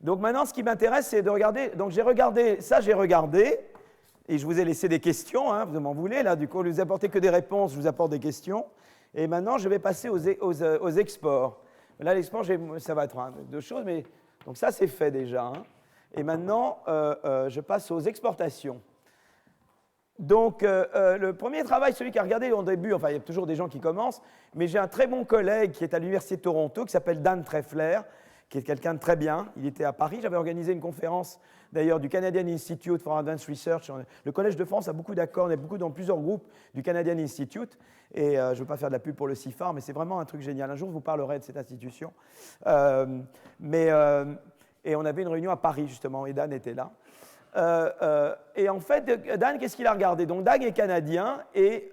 Donc maintenant, ce qui m'intéresse, c'est de regarder. Donc j'ai regardé, ça j'ai regardé, et je vous ai laissé des questions, hein, vous m'en voulez, là, du coup, au lieu de vous apporter que des réponses, je vous apporte des questions. Et maintenant, je vais passer aux exports. Là, l'export, ça va être deux choses, mais donc ça, c'est fait déjà. Hein. Et maintenant, je passe aux exportations. Donc, le premier travail, celui qui a regardé au début, enfin, il y a toujours des gens qui commencent, mais j'ai un très bon collègue qui est à l'Université de Toronto, qui s'appelle Dan Treffler, qui est quelqu'un de très bien. Il était à Paris. J'avais organisé une conférence, d'ailleurs, du Canadian Institute for Advanced Research. Le Collège de France a beaucoup d'accords, on est beaucoup dans plusieurs groupes du Canadian Institute. Et je ne veux pas faire de la pub pour le CIFAR, mais c'est vraiment un truc génial. Un jour, je vous parlerai de cette institution. Et on avait une réunion à Paris, justement, et Dan était là. Et en fait, Dan, qu'est-ce qu'il a regardé? Donc, Dan est canadien, et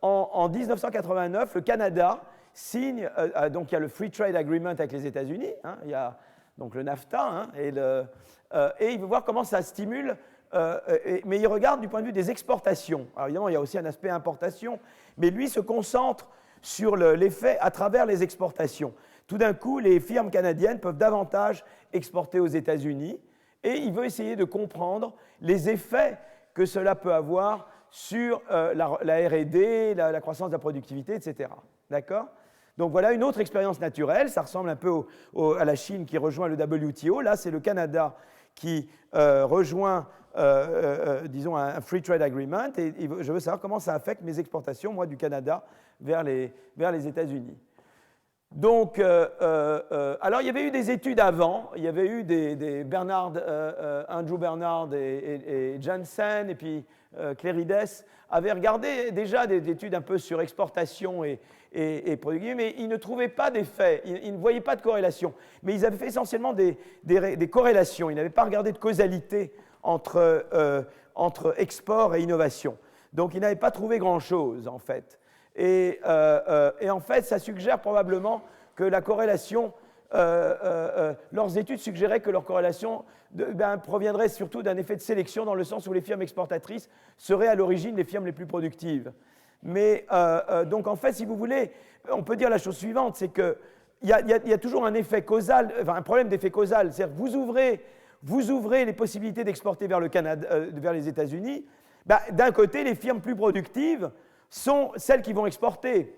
en 1989, le Canada signe, donc il y a le Free Trade Agreement avec les États-Unis, hein, il y a donc le NAFTA, hein, et il veut voir comment ça stimule, mais il regarde du point de vue des exportations. Alors évidemment, il y a aussi un aspect importation, mais lui se concentre sur l'effet à travers les exportations. Tout d'un coup, les firmes canadiennes peuvent davantage exporter aux États-Unis, et il veut essayer de comprendre les effets que cela peut avoir sur la R&D, la croissance de la productivité, etc. D'accord? Donc voilà une autre expérience naturelle, ça ressemble un peu à la Chine qui rejoint le WTO. Là, c'est le Canada qui rejoint, disons, un Free Trade Agreement, et je veux savoir comment ça affecte mes exportations, moi, du Canada vers les États-Unis. Donc, alors il y avait eu des études avant, il y avait eu Andrew Bernard et Janssen, et puis Clérides avaient regardé déjà des études un peu sur exportation et productivité, mais ils ne trouvaient pas d'effet, ils ne voyaient pas de corrélation. Mais ils avaient fait essentiellement des corrélations, ils n'avaient pas regardé de causalité entre export et innovation. Donc ils n'avaient pas trouvé grand-chose, en fait. Et en fait, ça suggère probablement que la corrélation, leurs études suggéraient que leur corrélation proviendrait surtout d'un effet de sélection, dans le sens où les firmes exportatrices seraient à l'origine les firmes les plus productives. Mais donc en fait, si vous voulez, on peut dire la chose suivante, c'est qu'il y a toujours un effet causal, enfin un problème d'effet causal, c'est-à-dire que vous ouvrez les possibilités d'exporter vers le Canada, vers les États-Unis. D'un côté, les firmes plus productives sont celles qui vont exporter.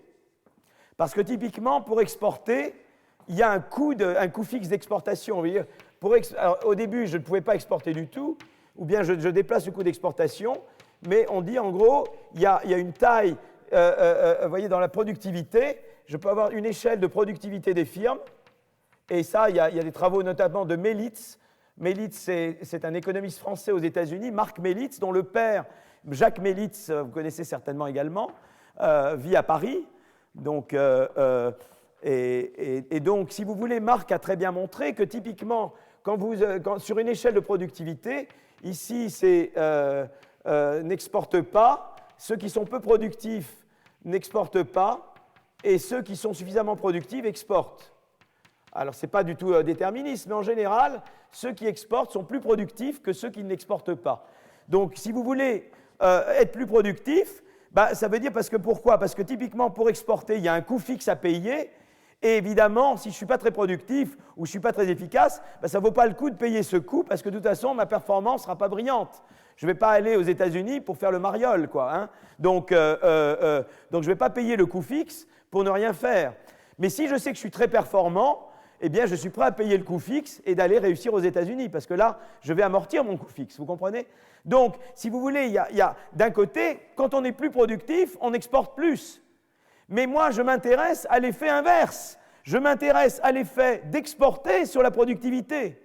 Parce que typiquement, pour exporter, il y a un coût fixe d'exportation. Au début, je ne pouvais pas exporter du tout, ou bien je déplace le coût d'exportation, mais on dit en gros, il y a une taille, vous voyez, dans la productivité, je peux avoir une échelle de productivité des firmes, et ça, il y a des travaux notamment de Mellitz. Mellitz, c'est un économiste français aux États-Unis, Marc Mellitz, dont le père, Jacques Mellitz, vous connaissez certainement également, vit à Paris. Donc, et donc, si vous voulez, Marc a très bien montré que typiquement, sur une échelle de productivité, ici, c'est n'exportent pas, ceux qui sont peu productifs n'exportent pas, et ceux qui sont suffisamment productifs exportent. Alors, ce n'est pas du tout déterministe, mais en général, ceux qui exportent sont plus productifs que ceux qui n'exportent pas. Donc, si vous voulez être plus productif, ça veut dire pourquoi? Parce que typiquement, pour exporter, il y a un coût fixe à payer, et évidemment, si je ne suis pas très productif ou je ne suis pas très efficace, ça ne vaut pas le coup de payer ce coût, parce que de toute façon, ma performance ne sera pas brillante. Je ne vais pas aller aux États-Unis pour faire le mariole, quoi. Hein. Donc, je ne vais pas payer le coût fixe pour ne rien faire. Mais si je sais que je suis très performant, eh bien, je suis prêt à payer le coût fixe et d'aller réussir aux États-Unis, parce que là, je vais amortir mon coût fixe, vous comprenez? Donc, si vous voulez, il y a d'un côté, quand on est plus productif, on exporte plus. Mais moi, je m'intéresse à l'effet inverse. Je m'intéresse à l'effet d'exporter sur la productivité.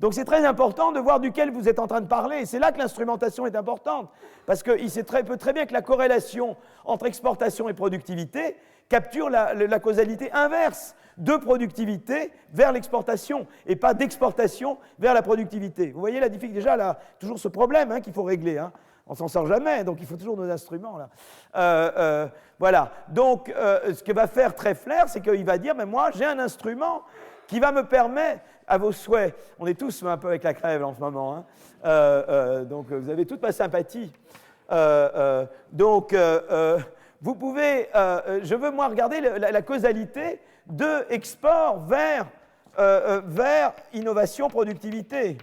Donc, c'est très important de voir duquel vous êtes en train de parler. C'est là que l'instrumentation est importante, parce qu'il peut très bien que la corrélation entre exportation et productivité capture la causalité inverse de productivité vers l'exportation et pas d'exportation vers la productivité. Vous voyez la difficulté, déjà là, toujours ce problème qu'il faut régler. Hein. On ne s'en sort jamais, donc il faut toujours nos instruments. Là. Voilà. Donc, ce que va faire Treffler, c'est qu'il va dire, mais moi, j'ai un instrument qui va me permettre, à vos souhaits, on est tous un peu avec la crève en ce moment, hein. Donc vous avez toute ma sympathie. Vous pouvez, je veux moi regarder la causalité de export vers vers innovation, productivité.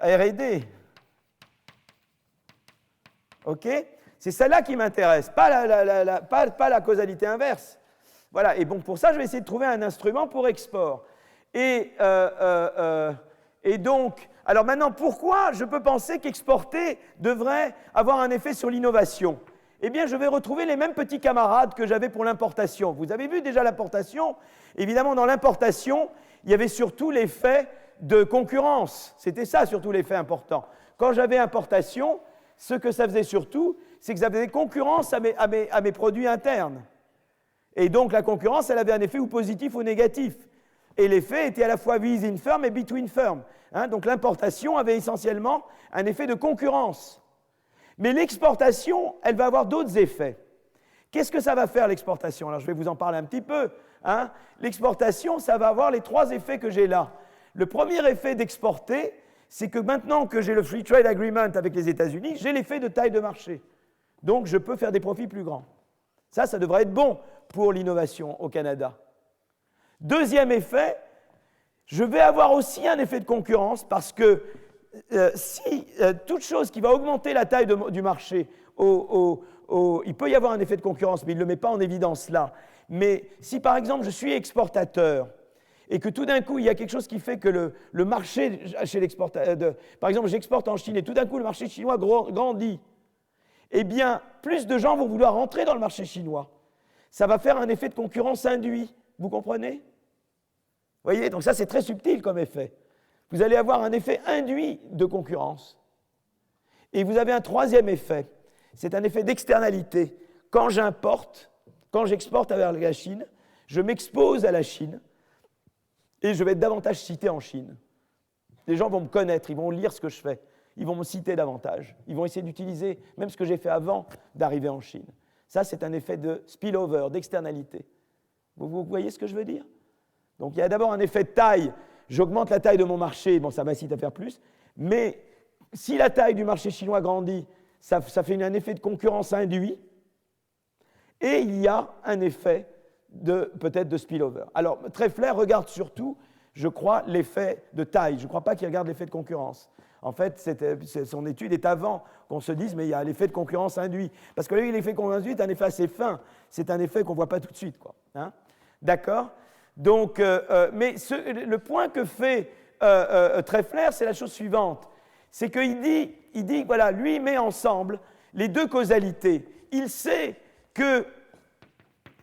R&D. OK? C'est celle-là qui m'intéresse, pas la causalité inverse. Voilà, et bon, pour ça, je vais essayer de trouver un instrument pour export. Et donc, alors maintenant, pourquoi je peux penser qu'exporter devrait avoir un effet sur l'innovation? Eh bien, je vais retrouver les mêmes petits camarades que j'avais pour l'importation. Vous avez vu déjà l'importation? Évidemment, dans l'importation, il y avait surtout l'effet de concurrence. C'était ça, surtout, l'effet important. Quand j'avais importation, ce que ça faisait surtout, c'est que ça faisait concurrence à mes produits internes. Et donc, la concurrence, elle avait un effet ou positif ou négatif. Et l'effet était à la fois within firm et between firm. Donc, l'importation avait essentiellement un effet de concurrence. Mais l'exportation, elle va avoir d'autres effets. Qu'est-ce que ça va faire, l'exportation? Alors, je vais vous en parler un petit peu. L'exportation, ça va avoir les 3 effets que j'ai là. Le premier effet d'exporter, c'est que maintenant que j'ai le Free Trade Agreement avec les États-Unis, j'ai l'effet de taille de marché. Donc, je peux faire des profits plus grands. Ça devrait être bon pour l'innovation au Canada. Deuxième effet, je vais avoir aussi un effet de concurrence parce que si toute chose qui va augmenter la taille du marché, il peut y avoir un effet de concurrence, mais il ne le met pas en évidence là. Mais si par exemple je suis exportateur et que tout d'un coup il y a quelque chose qui fait que le marché chez l'exportateur, par exemple j'exporte en Chine et tout d'un coup le marché chinois grandit, eh bien plus de gens vont vouloir rentrer dans le marché chinois. Ça va faire un effet de concurrence induit. Vous comprenez? Vous voyez, donc ça c'est très subtil comme effet. Vous allez avoir un effet induit de concurrence. Et vous avez un troisième effet, c'est un effet d'externalité. Quand j'exporte vers la Chine, je m'expose à la Chine et je vais être davantage cité en Chine. Les gens vont me connaître, ils vont lire ce que je fais, ils vont me citer davantage, ils vont essayer d'utiliser même ce que j'ai fait avant d'arriver en Chine. Ça, c'est un effet de spillover, d'externalité. Vous voyez ce que je veux dire? Donc il y a d'abord un effet de taille. J'augmente la taille de mon marché, bon, ça m'incite à faire plus, mais si la taille du marché chinois grandit, ça fait un effet de concurrence induit, et il y a un effet peut-être de spillover. Alors, Treffler regarde surtout, je crois, l'effet de taille. Je ne crois pas qu'il regarde l'effet de concurrence. En fait, son étude est avant qu'on se dise, mais il y a l'effet de concurrence induit. Parce que l'effet de concurrence induit est un effet assez fin. C'est un effet qu'on ne voit pas tout de suite, quoi. D'accord? Donc, mais le point que fait Treffler, c'est la chose suivante. C'est qu'il dit, voilà, lui met ensemble les 2 causalités. Il sait que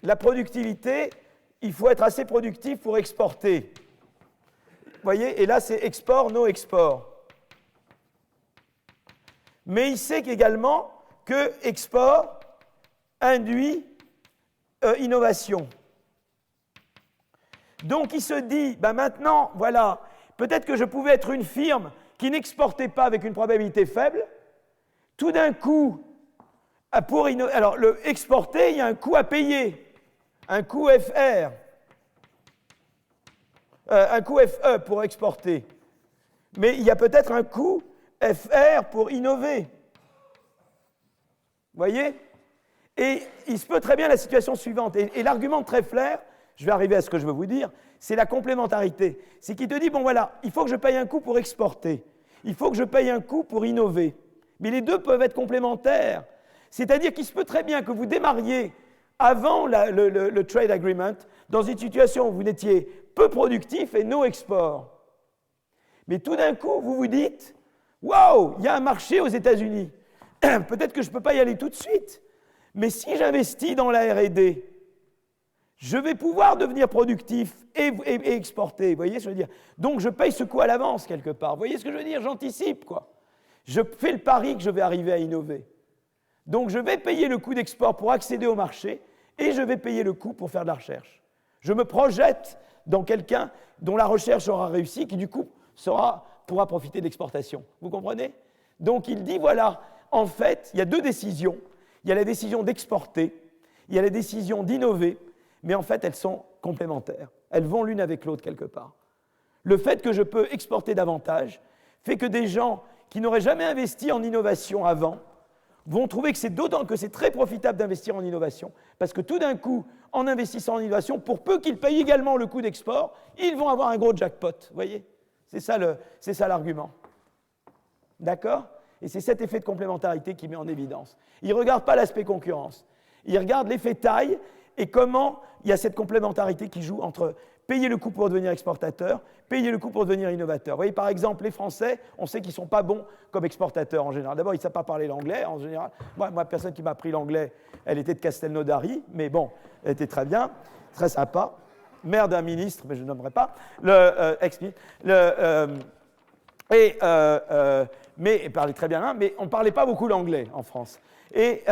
la productivité, il faut être assez productif pour exporter. Vous voyez, et là, c'est export, no export. Mais il sait également que export induit innovation. Donc il se dit, maintenant, voilà, peut-être que je pouvais être une firme qui n'exportait pas avec une probabilité faible. Tout d'un coup, alors le exporter, il y a un coût à payer, un coût FR, un coût FE pour exporter. Mais il y a peut-être un coût FR pour innover. Vous voyez? Et il se peut très bien la situation suivante. Et l'argument de Treffler, je vais arriver à ce que je veux vous dire, c'est la complémentarité. C'est qu'il te dit, bon voilà, il faut que je paye un coût pour exporter, il faut que je paye un coût pour innover. Mais les 2 peuvent être complémentaires. C'est-à-dire qu'il se peut très bien que vous démarriez avant le trade agreement dans une situation où vous n'étiez peu productif et no export. Mais tout d'un coup, vous vous dites, waouh, il y a un marché aux États-Unis. Peut-être que je ne peux pas y aller tout de suite. Mais si j'investis dans la R&D, je vais pouvoir devenir productif et exporter. Vous voyez ce que je veux dire? Donc je paye ce coût à l'avance quelque part. Vous voyez ce que je veux dire? J'anticipe, quoi. Je fais le pari que je vais arriver à innover. Donc je vais payer le coût d'export pour accéder au marché et je vais payer le coût pour faire de la recherche. Je me projette dans quelqu'un dont la recherche aura réussi, qui du coup pourra profiter de l'exportation. Vous comprenez? Donc il dit, voilà, en fait, il y a 2 décisions. Il y a la décision d'exporter, il y a la décision d'innover, mais en fait, elles sont complémentaires. Elles vont l'une avec l'autre quelque part. Le fait que je peux exporter davantage fait que des gens qui n'auraient jamais investi en innovation avant vont trouver que c'est très profitable d'investir en innovation, parce que tout d'un coup, en investissant en innovation, pour peu qu'ils payent également le coût d'export, ils vont avoir un gros jackpot. Vous voyez? C'est ça l'argument. D'accord? Et c'est cet effet de complémentarité qui met en évidence. Ils ne regardent pas l'aspect concurrence. Ils regardent l'effet taille et comment il y a cette complémentarité qui joue entre payer le coût pour devenir exportateur, payer le coût pour devenir innovateur. Vous voyez, par exemple, les Français, on sait qu'ils ne sont pas bons comme exportateurs en général. D'abord, ils ne savent pas parler l'anglais en général. Moi, la personne qui m'a appris l'anglais, elle était de Castelnaudary, mais bon, elle était très bien, très sympa. Mère d'un ministre, mais je ne nommerai pas, mais elle parlait très bien, hein, mais on ne parlait pas beaucoup l'anglais en France. Et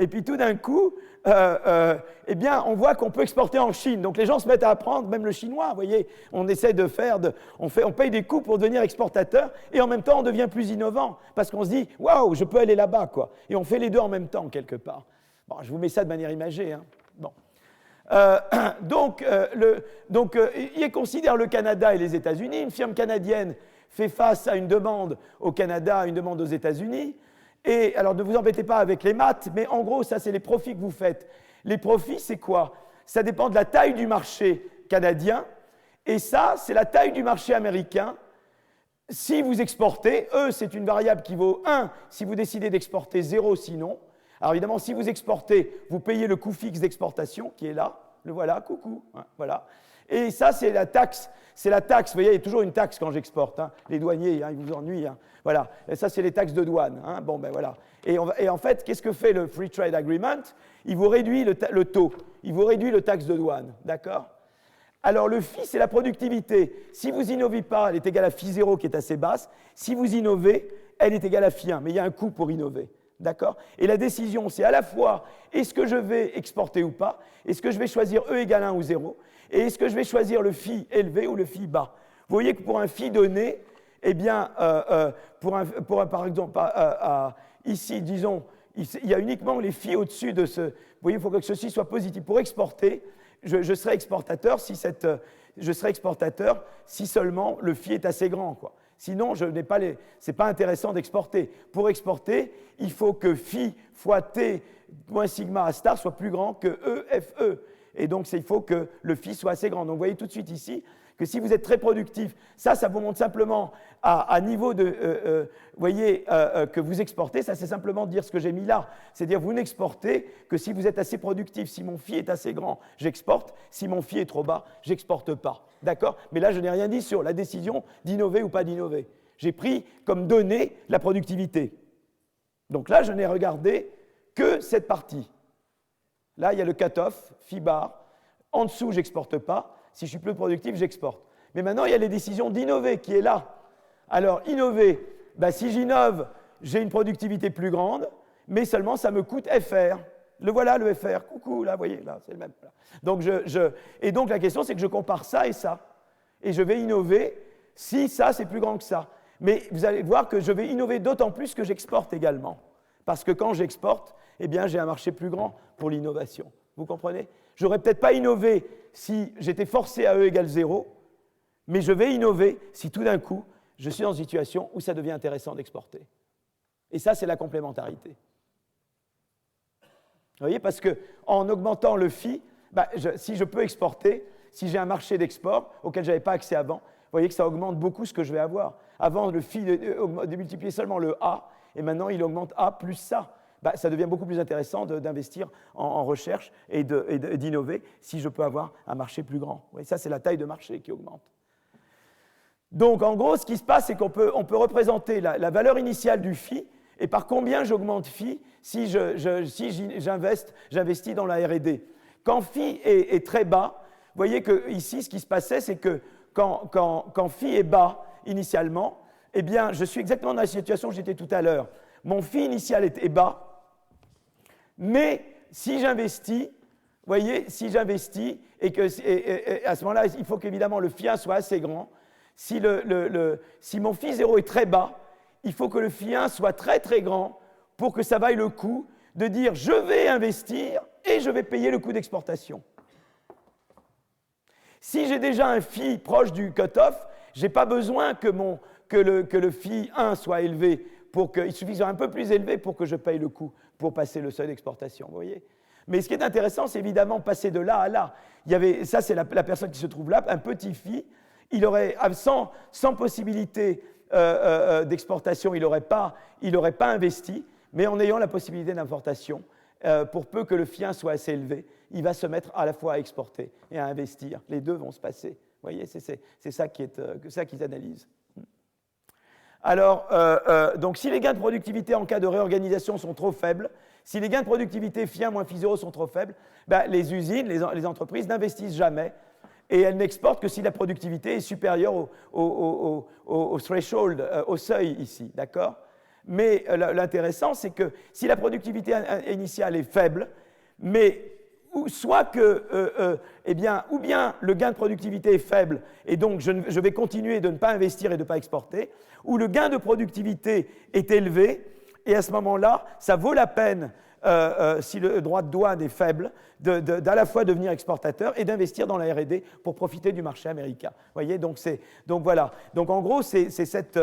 puis tout d'un coup, eh bien, on voit qu'on peut exporter en Chine. Donc les gens se mettent à apprendre, même le chinois, vous voyez. On essaie de faire, on paye des coûts pour devenir exportateur, et en même temps, on devient plus innovant, parce qu'on se dit, waouh, je peux aller là-bas, quoi. Et on fait les deux en même temps, quelque part. Bon, je vous mets ça de manière imagée, hein. Bon. Il considère le Canada et les États-Unis. Une firme canadienne fait face à une demande au Canada, à une demande aux États-Unis. Et alors, ne vous embêtez pas avec les maths, mais en gros, ça, c'est les profits que vous faites. Les profits, c'est quoi? Ça dépend de la taille du marché canadien, et ça, c'est la taille du marché américain. Si vous exportez, c'est une variable qui vaut 1 si vous décidez d'exporter, 0 sinon. Alors évidemment, si vous exportez, vous payez le coût fixe d'exportation qui est là. Le voilà, coucou. Hein, voilà. Et ça, c'est la taxe. C'est la taxe. Vous voyez, il y a toujours une taxe quand j'exporte. Hein. Les douaniers, hein, ils vous ennuient. Hein. Voilà. Et ça, c'est les taxes de douane. Hein. Bon, ben voilà. Et en fait, qu'est-ce que fait le Free Trade Agreement? Il vous réduit le taux. Il vous réduit le taxe de douane. D'accord? Alors, le phi, c'est la productivité. Si vous innovez pas, elle est égale à phi 0, qui est assez basse. Si vous innovez, elle est égale à phi 1. Mais il y a un coût pour innover. D'accord? Et la décision, c'est à la fois est-ce que je vais exporter ou pas? Est-ce que je vais choisir E égale 1 ou 0? Et est-ce que je vais choisir le phi élevé ou le phi bas? Vous voyez que pour un phi donné, eh bien, par exemple, ici, disons, il y a uniquement les phi au-dessus de ce. Vous voyez, il faut que ceci soit positif. Pour exporter, je serai exportateur si seulement le phi est assez grand, quoi. Sinon, ce n'est pas intéressant d'exporter. Pour exporter, il faut que phi fois t moins sigma a star soit plus grand que E, FE. Et donc, il faut que le phi soit assez grand. Donc, vous voyez tout de suite ici que si vous êtes très productif, ça vous montre simplement à niveau de... vous voyez que vous exportez, ça c'est simplement dire ce que j'ai mis là. C'est-à-dire vous n'exportez que si vous êtes assez productif. Si mon phi est assez grand, j'exporte. Si mon phi est trop bas, j'exporte pas. D'accord? Mais là, je n'ai rien dit sur la décision d'innover ou pas d'innover. J'ai pris comme donnée la productivité. Donc là, je n'ai regardé que cette partie. Là, il y a le cut-off, phi bar. En dessous, je n'exporte pas. Si je suis plus productif, j'exporte. Mais maintenant, il y a les décisions d'innover qui est là. Alors, innover, si j'innove, j'ai une productivité plus grande, mais seulement ça me coûte FR. Le voilà, le FR. Coucou, là, vous voyez, là, c'est le même. Donc, et donc, la question, c'est que je compare ça et ça. Et je vais innover si ça, c'est plus grand que ça. Mais vous allez voir que je vais innover d'autant plus que j'exporte également. Parce que quand j'exporte, eh bien, j'ai un marché plus grand pour l'innovation. Vous comprenez? Je n'aurais peut-être pas innové si j'étais forcé à E égale 0, mais je vais innover si tout d'un coup, je suis dans une situation où ça devient intéressant d'exporter. Et ça, c'est la complémentarité. Vous voyez, parce qu'en augmentant le phi, si je peux exporter, si j'ai un marché d'export auquel je n'avais pas accès avant, vous voyez que ça augmente beaucoup ce que je vais avoir. Avant, le phi démultipliait seulement le A, et maintenant, il augmente A plus ça. Ça devient beaucoup plus intéressant d'investir en recherche et d'innover si je peux avoir un marché plus grand. Vous voyez, ça, c'est la taille de marché qui augmente. Donc, en gros, ce qui se passe, c'est qu'on peut représenter la valeur initiale du phi et par combien j'augmente phi si j'investis dans la R&D. Quand phi est très bas, vous voyez que ici, ce qui se passait, c'est que quand phi est bas initialement, eh bien, je suis exactement dans la situation où j'étais tout à l'heure. Mon phi initial est bas, mais si j'investis, vous voyez, si j'investis, et à ce moment-là, il faut qu'évidemment le phi 1 soit assez grand. Si mon phi 0 est très bas, il faut que le phi 1 soit très très grand pour que ça vaille le coup de dire je vais investir et je vais payer le coût d'exportation. Si j'ai déjà un phi proche du cut-off, je n'ai pas besoin que le phi 1 soit élevé il suffit un peu plus élevé pour que je paye le coût pour passer le seuil d'exportation, vous voyez. Mais ce qui est intéressant, c'est évidemment passer de là à là. Ça, c'est la personne qui se trouve là, un petit phi. Il aurait, sans possibilité d'exportation, il n'aurait pas investi, mais en ayant la possibilité d'importation, pour peu que le phi 1 soit assez élevé, il va se mettre à la fois à exporter et à investir. Les deux vont se passer. Vous voyez, c'est ça qu'ils analysent. Alors, donc, si les gains de productivité en cas de réorganisation sont trop faibles, si les gains de productivité phi 1 moins phi 0 sont trop faibles, ben, les usines, les entreprises n'investissent jamais et elles n'exportent que si la productivité est supérieure au threshold, au seuil ici, d'accord? Mais l'intéressant, c'est que si la productivité initiale est faible, mais ou bien le gain de productivité est faible et donc je vais continuer de ne pas investir et de ne pas exporter, ou le gain de productivité est élevé et à ce moment-là, ça vaut la peine, si le droit de douane est faible, d'à la fois devenir exportateur et d'investir dans la R&D pour profiter du marché américain. Vous voyez, donc voilà. Donc en gros, c'est cette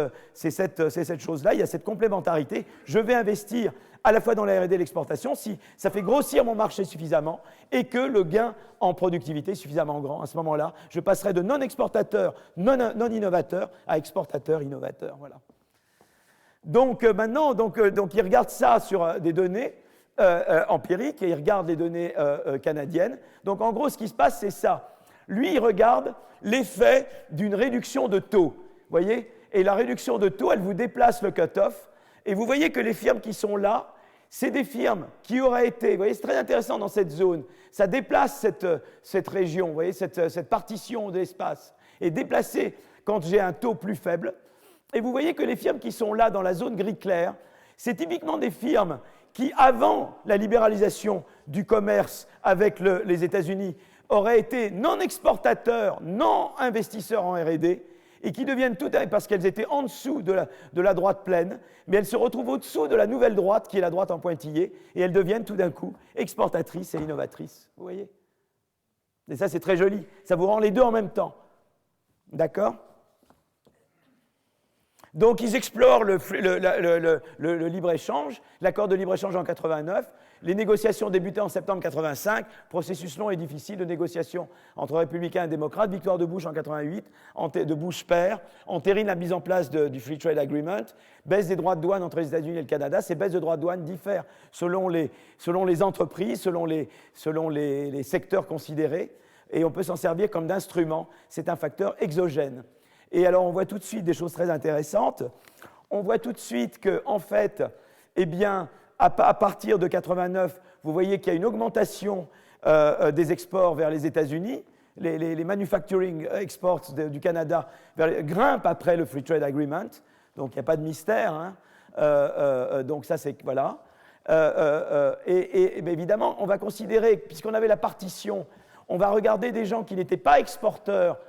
chose-là, il y a cette complémentarité. Je vais investir à la fois dans la R&D et l'exportation si ça fait grossir mon marché suffisamment et que le gain en productivité est suffisamment grand. À ce moment-là, je passerai de non-exportateur, non-innovateur à exportateur-innovateur. Voilà. Donc maintenant, il regarde ça sur des données empiriques et il regarde les données canadiennes. Donc en gros, ce qui se passe, c'est ça. Lui, il regarde l'effet d'une réduction de taux. Vous voyez? Et la réduction de taux, elle vous déplace le cut-off. Et vous voyez que les firmes qui sont là, c'est des firmes qui auraient été, vous voyez, c'est très intéressant dans cette zone, ça déplace cette région, vous voyez, cette partition de l'espace, est déplacée quand j'ai un taux plus faible. Et vous voyez que les firmes qui sont là dans la zone gris clair, c'est typiquement des firmes qui, avant la libéralisation du commerce avec les États-Unis, auraient été non exportateurs, non investisseurs en R&D, et qui deviennent tout parce qu'elles étaient en dessous de la droite pleine, mais elles se retrouvent au-dessous de la nouvelle droite, qui est la droite en pointillé, et elles deviennent tout d'un coup exportatrices et innovatrices. Vous voyez? Et ça, c'est très joli. Ça vous rend les deux en même temps. D'accord? Donc, ils explorent le libre-échange, l'accord de libre-échange en 89. Les négociations débutaient en septembre 85. Processus long et difficile de négociation entre républicains et démocrates. Victoire de Bush en 88, de Bush père, entérine la mise en place du Free Trade Agreement. Baisse des droits de douane entre les États-Unis et le Canada. Ces baisses de droits de douane diffèrent selon les entreprises, selon les secteurs considérés. Et on peut s'en servir comme d'instrument. C'est un facteur exogène. Et alors, on voit tout de suite des choses très intéressantes. On voit tout de suite qu'en fait, eh bien, à partir de 89, vous voyez qu'il y a une augmentation des exports vers les États-Unis. Les manufacturing exports du Canada grimpent après le Free Trade Agreement. Donc, il n'y a pas de mystère. Hein. Donc, ça, c'est... Voilà. Mais évidemment, on va considérer, puisqu'on avait la partition, on va regarder des gens qui n'étaient pas exporteurs,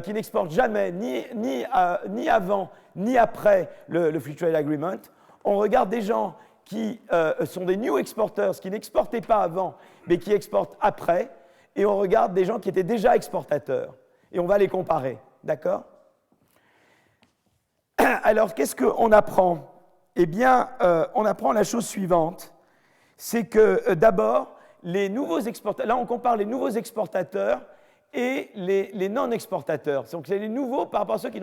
qui n'exportent jamais, ni avant, ni après le Free Trade Agreement. On regarde des gens qui sont des new exporters, qui n'exportaient pas avant, mais qui exportent après. Et on regarde des gens qui étaient déjà exportateurs. Et on va les comparer. D'accord? Alors, qu'est-ce qu'on apprend? Eh bien, on apprend la chose suivante. C'est que, d'abord, les nouveaux exportateurs... Là, on compare les nouveaux exportateurs et les non-exportateurs. Donc, c'est les nouveaux par rapport à ceux qui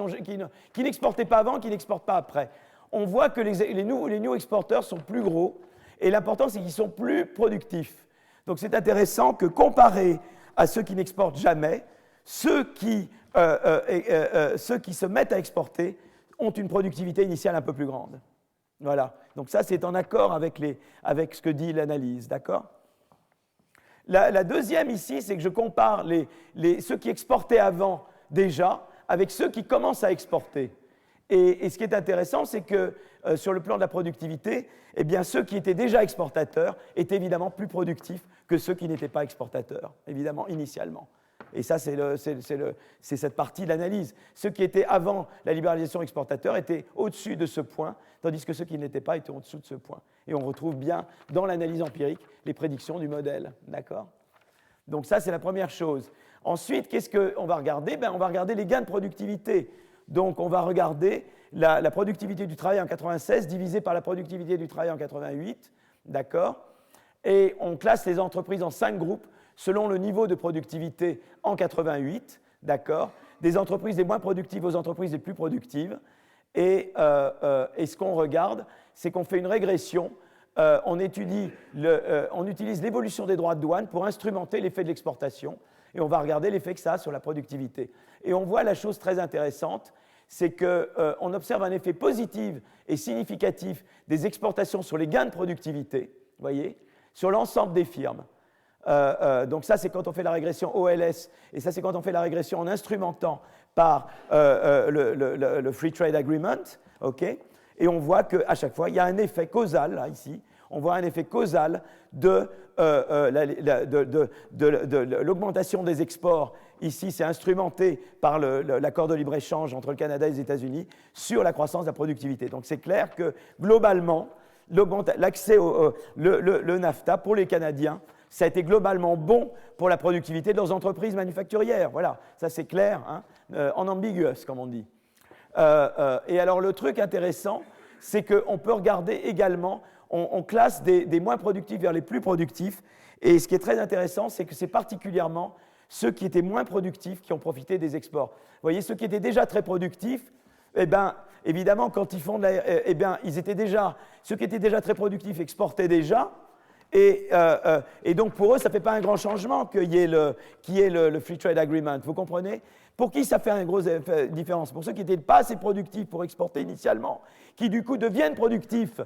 n'exportaient pas avant, qui n'exportent pas après. On voit que les new exporteurs sont plus gros, et l'important, c'est qu'ils sont plus productifs. Donc, c'est intéressant que, comparé à ceux qui n'exportent jamais, ceux qui se mettent à exporter ont une productivité initiale un peu plus grande. Voilà. Donc, ça, c'est en accord avec ce que dit l'analyse. D'accord ? La deuxième ici, c'est que je compare ceux qui exportaient avant déjà avec ceux qui commencent à exporter. Et ce qui est intéressant, c'est que sur le plan de la productivité, eh bien, ceux qui étaient déjà exportateurs étaient évidemment plus productifs que ceux qui n'étaient pas exportateurs, évidemment, initialement. Et ça, c'est cette partie de l'analyse. Ceux qui étaient avant la libéralisation exportateur étaient au-dessus de ce point, tandis que ceux qui n'étaient pas étaient au-dessous de ce point. Et on retrouve bien dans l'analyse empirique les prédictions du modèle. D'accord ? Donc ça, c'est la première chose. Ensuite, qu'est-ce qu'on va regarder ? On va regarder les gains de productivité. Donc, on va regarder la productivité du travail en 96 divisée par la productivité du travail en 88, d'accord? Et on classe les entreprises en 5 groupes selon le niveau de productivité en 88, d'accord? Des entreprises les moins productives aux entreprises les plus productives. Et ce qu'on regarde, c'est qu'on fait une régression. On utilise l'évolution des droits de douane pour instrumenter l'effet de l'exportation. Et on va regarder l'effet que ça a sur la productivité. Et on voit la chose très intéressante, c'est qu'on observe un effet positif et significatif des exportations sur les gains de productivité, vous voyez, sur l'ensemble des firmes. Donc ça, c'est quand on fait la régression OLS, et ça, c'est quand on fait la régression en instrumentant par le Free Trade Agreement, ok? Et on voit qu'à chaque fois, il y a un effet causal, là, ici, on voit un effet causal de l'augmentation des exports. Ici, c'est instrumenté par l'accord de libre-échange entre le Canada et les États-Unis sur la croissance de la productivité. Donc c'est clair que, globalement, l'accès le NAFTA pour les Canadiens, ça a été globalement bon pour la productivité de leurs entreprises manufacturières. Voilà, ça c'est clair, hein, en ambiguous, comme on dit. Et alors le truc intéressant, c'est qu'on peut regarder également, on classe des moins productifs vers les plus productifs, et ce qui est très intéressant, c'est que c'est particulièrement ceux qui étaient moins productifs qui ont profité des exports. Vous voyez, ceux qui étaient déjà très productifs, eh bien, évidemment, quand ils font ils étaient déjà, ceux qui étaient déjà très productifs exportaient déjà, et donc pour eux, ça ne fait pas un grand changement qu'il y ait le Free Trade Agreement, vous comprenez? Pour qui ça fait une grosse différence? Pour ceux qui n'étaient pas assez productifs pour exporter initialement, qui du coup deviennent productifs,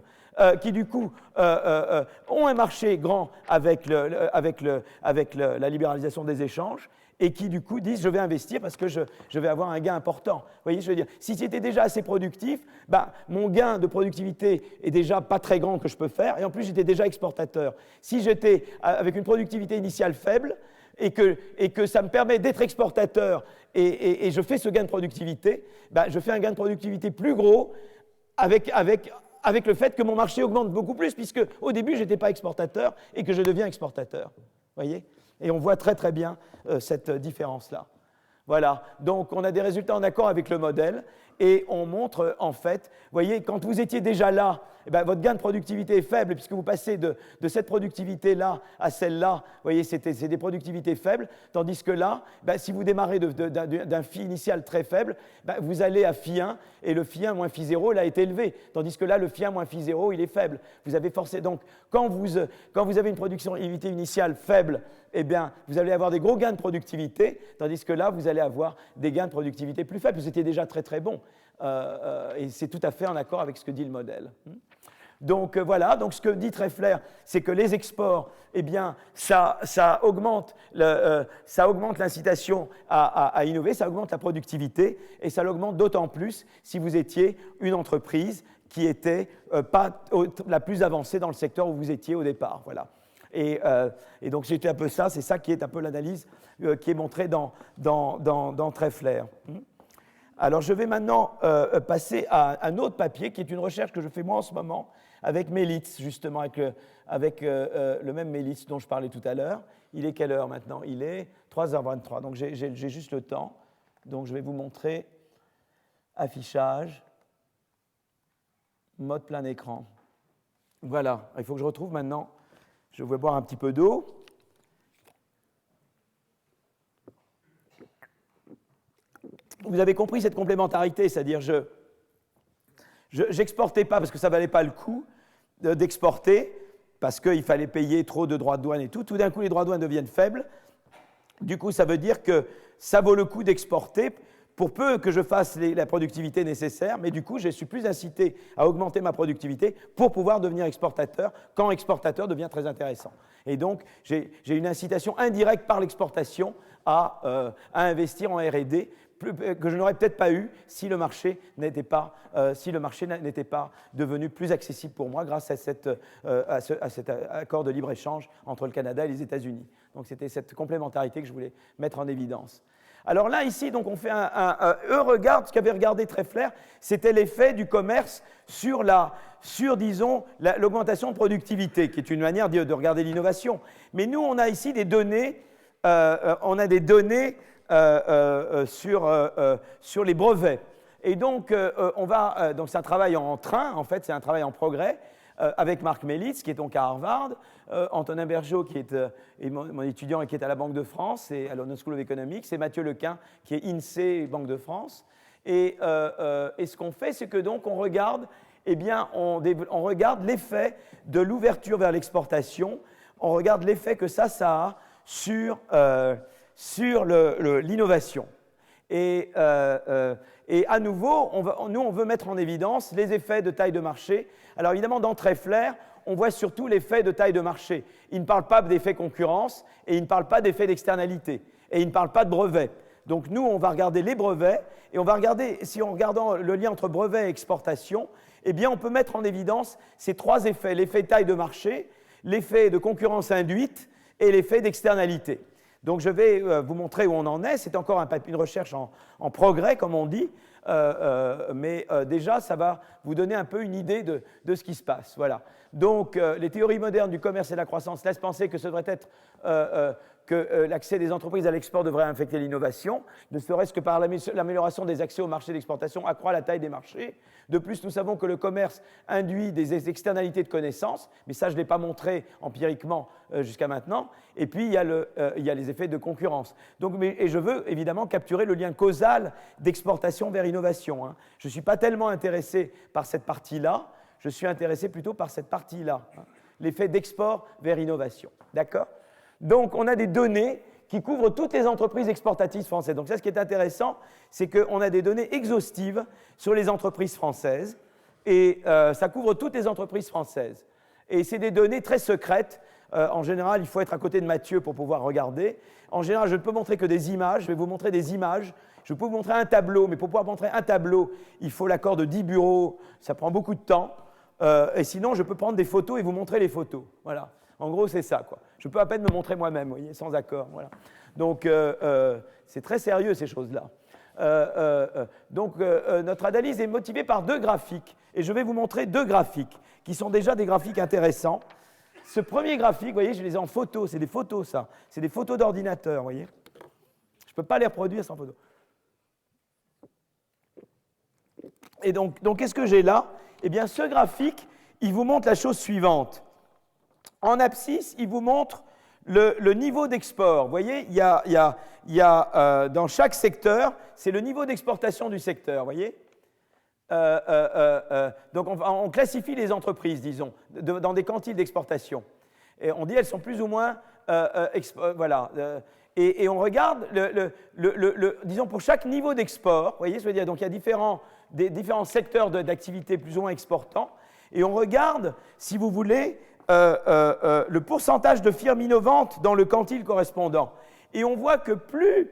qui du coup ont un marché grand avec la libéralisation des échanges, et qui du coup disent je vais investir parce que je vais avoir un gain important. Vous voyez, je veux dire, si c'était déjà assez productif, mon gain de productivité est déjà pas très grand que je peux faire, et en plus j'étais déjà exportateur. Si j'étais avec une productivité initiale faible, et que ça me permet d'être exportateur, et je fais ce gain de productivité, je fais un gain de productivité plus gros avec le fait que mon marché augmente beaucoup plus, puisque au début, je n'étais pas exportateur et que je deviens exportateur. Vous voyez? Et on voit très très bien cette différence-là. Voilà, donc on a des résultats en accord avec le modèle, et on montre en fait, vous voyez, quand vous étiez déjà là, votre gain de productivité est faible, puisque vous passez de cette productivité-là à celle-là, vous voyez, c'est des productivités faibles, tandis que là, si vous démarrez d'un phi initial très faible, vous allez à phi 1, et le phi 1 moins phi 0, là, est élevé, tandis que là, le phi 1 moins phi 0, il est faible. Vous avez forcé, donc, quand vous avez une productivité initiale faible, eh bien, vous allez avoir des gros gains de productivité, tandis que là, vous allez avoir des gains de productivité plus faibles. Vous étiez déjà très très bon. Et c'est tout à fait en accord avec ce que dit le modèle. Donc voilà, donc ce que dit Treffler, c'est que les exports, eh bien, ça augmente l'incitation à innover, ça augmente la productivité, et ça l'augmente d'autant plus si vous étiez une entreprise qui était pas la plus avancée dans le secteur où vous étiez au départ. Voilà. Et donc c'était un peu ça, c'est ça qui est un peu l'analyse qui est montrée dans Treffler. Alors je vais maintenant passer à un autre papier qui est une recherche que je fais moi en ce moment avec Melitz, justement, avec le même Melitz dont je parlais tout à l'heure. Il est quelle heure maintenant? Il est 3h23, donc j'ai juste le temps. Donc je vais vous montrer affichage, mode plein écran. Voilà, il faut que je retrouve maintenant. Je vais boire un petit peu d'eau. Vous avez compris cette complémentarité, c'est-à-dire je n'exportais pas parce que ça ne valait pas le coup d'exporter, parce qu'il fallait payer trop de droits de douane et tout. Tout d'un coup, les droits de douane deviennent faibles. Du coup, ça veut dire que ça vaut le coup d'exporter pour peu que je fasse la productivité nécessaire, mais du coup, je suis plus incité à augmenter ma productivité pour pouvoir devenir exportateur, quand exportateur devient très intéressant. Et donc, j'ai une incitation indirecte par l'exportation à investir en R&D, que je n'aurais peut-être pas eu si le marché n'était pas devenu plus accessible pour moi grâce à cet accord de libre-échange entre le Canada et les États-Unis. Donc c'était cette complémentarité que je voulais mettre en évidence. Alors là, ici, donc, on fait ce qu'avait regardé Treffler, c'était l'effet du commerce sur disons, l'augmentation de productivité, qui est une manière de regarder l'innovation. Mais nous, on a ici des données, sur les brevets. Et donc, donc c'est un travail en train, en fait, c'est un travail en progrès, avec Marc Mellitz, qui est donc à Harvard, Antonin Bergeau, qui est mon étudiant et qui est à la Banque de France et à London School of Economics, et Mathieu Lequin, qui est INSEE, Banque de France. Et ce qu'on fait, c'est que donc on regarde, on regarde l'effet de l'ouverture vers l'exportation, on regarde l'effet que ça a sur l'innovation. Et à nouveau, nous, on veut mettre en évidence les effets de taille de marché. Alors évidemment, dans Treffler, on voit surtout l'effet de taille de marché. Il ne parle pas d'effet concurrence et il ne parle pas d'effet d'externalité. Et il ne parle pas de brevets. Donc nous, on va regarder les brevets et on va regarder, si en regardant le lien entre brevets et exportation, eh bien, on peut mettre en évidence ces trois effets, l'effet taille de marché, l'effet de concurrence induite et l'effet d'externalité. Donc je vais vous montrer où on en est. C'est encore une recherche en progrès, comme on dit, mais déjà, ça va vous donner un peu une idée de ce qui se passe. Voilà. Donc les théories modernes du commerce et de la croissance laissent penser que ce devrait être que l'accès des entreprises à l'export devrait infecter l'innovation, ne serait-ce que par l'amélioration des accès au marché d'exportation accroît la taille des marchés. De plus, nous savons que le commerce induit des externalités de connaissances, mais ça, je ne l'ai pas montré empiriquement jusqu'à maintenant. Et puis, il y a les effets de concurrence. Donc, et je veux évidemment capturer le lien causal d'exportation vers innovation. Hein. Je ne suis pas tellement intéressé par cette partie-là, je suis intéressé plutôt par cette partie-là, hein, l'effet d'export vers innovation. D'accord ? Donc, on a des données qui couvrent toutes les entreprises exportatrices françaises. Donc, ça, ce qui est intéressant, c'est qu'on a des données exhaustives sur les entreprises françaises, et ça couvre toutes les entreprises françaises. Et c'est des données très secrètes. En général, il faut être à côté de Mathieu pour pouvoir regarder. En général, je ne peux montrer que des images. Je vais vous montrer des images. Je peux vous montrer un tableau, mais pour pouvoir montrer un tableau, il faut l'accord de 10 bureaux. Ça prend beaucoup de temps. Et sinon, je peux prendre des photos et vous montrer les photos. Voilà. En gros, c'est ça, quoi. Je peux à peine me montrer moi-même, vous voyez, sans accord. Voilà. Donc, c'est très sérieux, ces choses-là. Donc, notre analyse est motivée par deux graphiques. Et je vais vous montrer deux graphiques, qui sont déjà des graphiques intéressants. Ce premier graphique, vous voyez, je les ai en photo. C'est des photos, ça. C'est des photos d'ordinateur, vous voyez. Je ne peux pas les reproduire sans photo. Et donc qu'est-ce que j'ai là? Eh bien, ce graphique, il vous montre la chose suivante. En abscisse, il vous montre le niveau d'export. Vous voyez, il y a dans chaque secteur, c'est le niveau d'exportation du secteur, vous voyez. Donc, on classifie les entreprises, disons, dans des quantiles d'exportation. Et on dit elles sont plus ou moins, voilà. Et on regarde, disons, pour chaque niveau d'export, vous voyez, je veux dire, donc il y a différents secteurs d'activité plus ou moins exportants, et on regarde, si vous voulez, le pourcentage de firmes innovantes dans le quantile correspondant. Et on voit que plus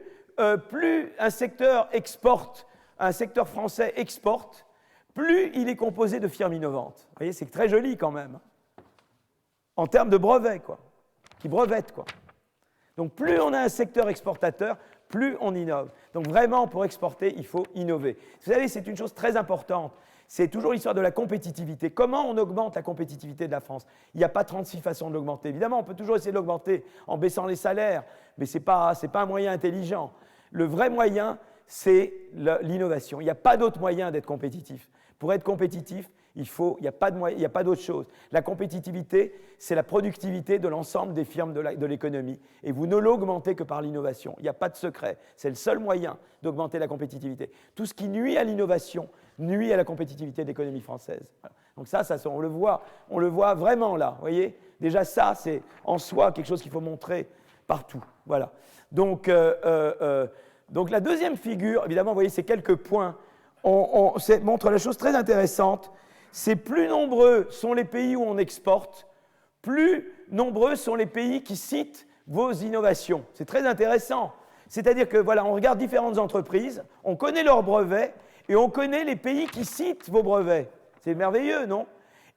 un secteur exporte, un secteur français exporte, plus il est composé de firmes innovantes. Vous voyez, c'est très joli quand même. En termes de brevets, quoi. Qui brevettent, quoi. Donc plus on a un secteur exportateur, plus on innove. Donc vraiment, pour exporter, il faut innover. Vous savez, c'est une chose très importante. C'est toujours l'histoire de la compétitivité. Comment on augmente la compétitivité de la France? Il n'y a pas 36 façons de l'augmenter. Évidemment, on peut toujours essayer de l'augmenter en baissant les salaires, mais ce n'est pas un moyen intelligent. Le vrai moyen, c'est l'innovation. Il n'y a pas d'autre moyen d'être compétitif. Pour être compétitif, il n'y a pas d'autre chose. La compétitivité, c'est la productivité de l'ensemble des firmes de l'économie. Et vous ne l'augmentez que par l'innovation. Il n'y a pas de secret. C'est le seul moyen d'augmenter la compétitivité. Tout ce qui nuit à l'innovation nuit à la compétitivité de l'économie française. Voilà. Donc ça, on le voit vraiment là. Vous voyez? Déjà, ça, c'est en soi quelque chose qu'il faut montrer partout. Voilà. Donc la deuxième figure, évidemment, vous voyez, ces quelques points montrent la chose très intéressante. C'est plus nombreux sont les pays où on exporte, plus nombreux sont les pays qui citent vos innovations. C'est très intéressant. C'est-à-dire que, voilà, on regarde différentes entreprises, on connaît leurs brevets et on connaît les pays qui citent vos brevets. C'est merveilleux, non?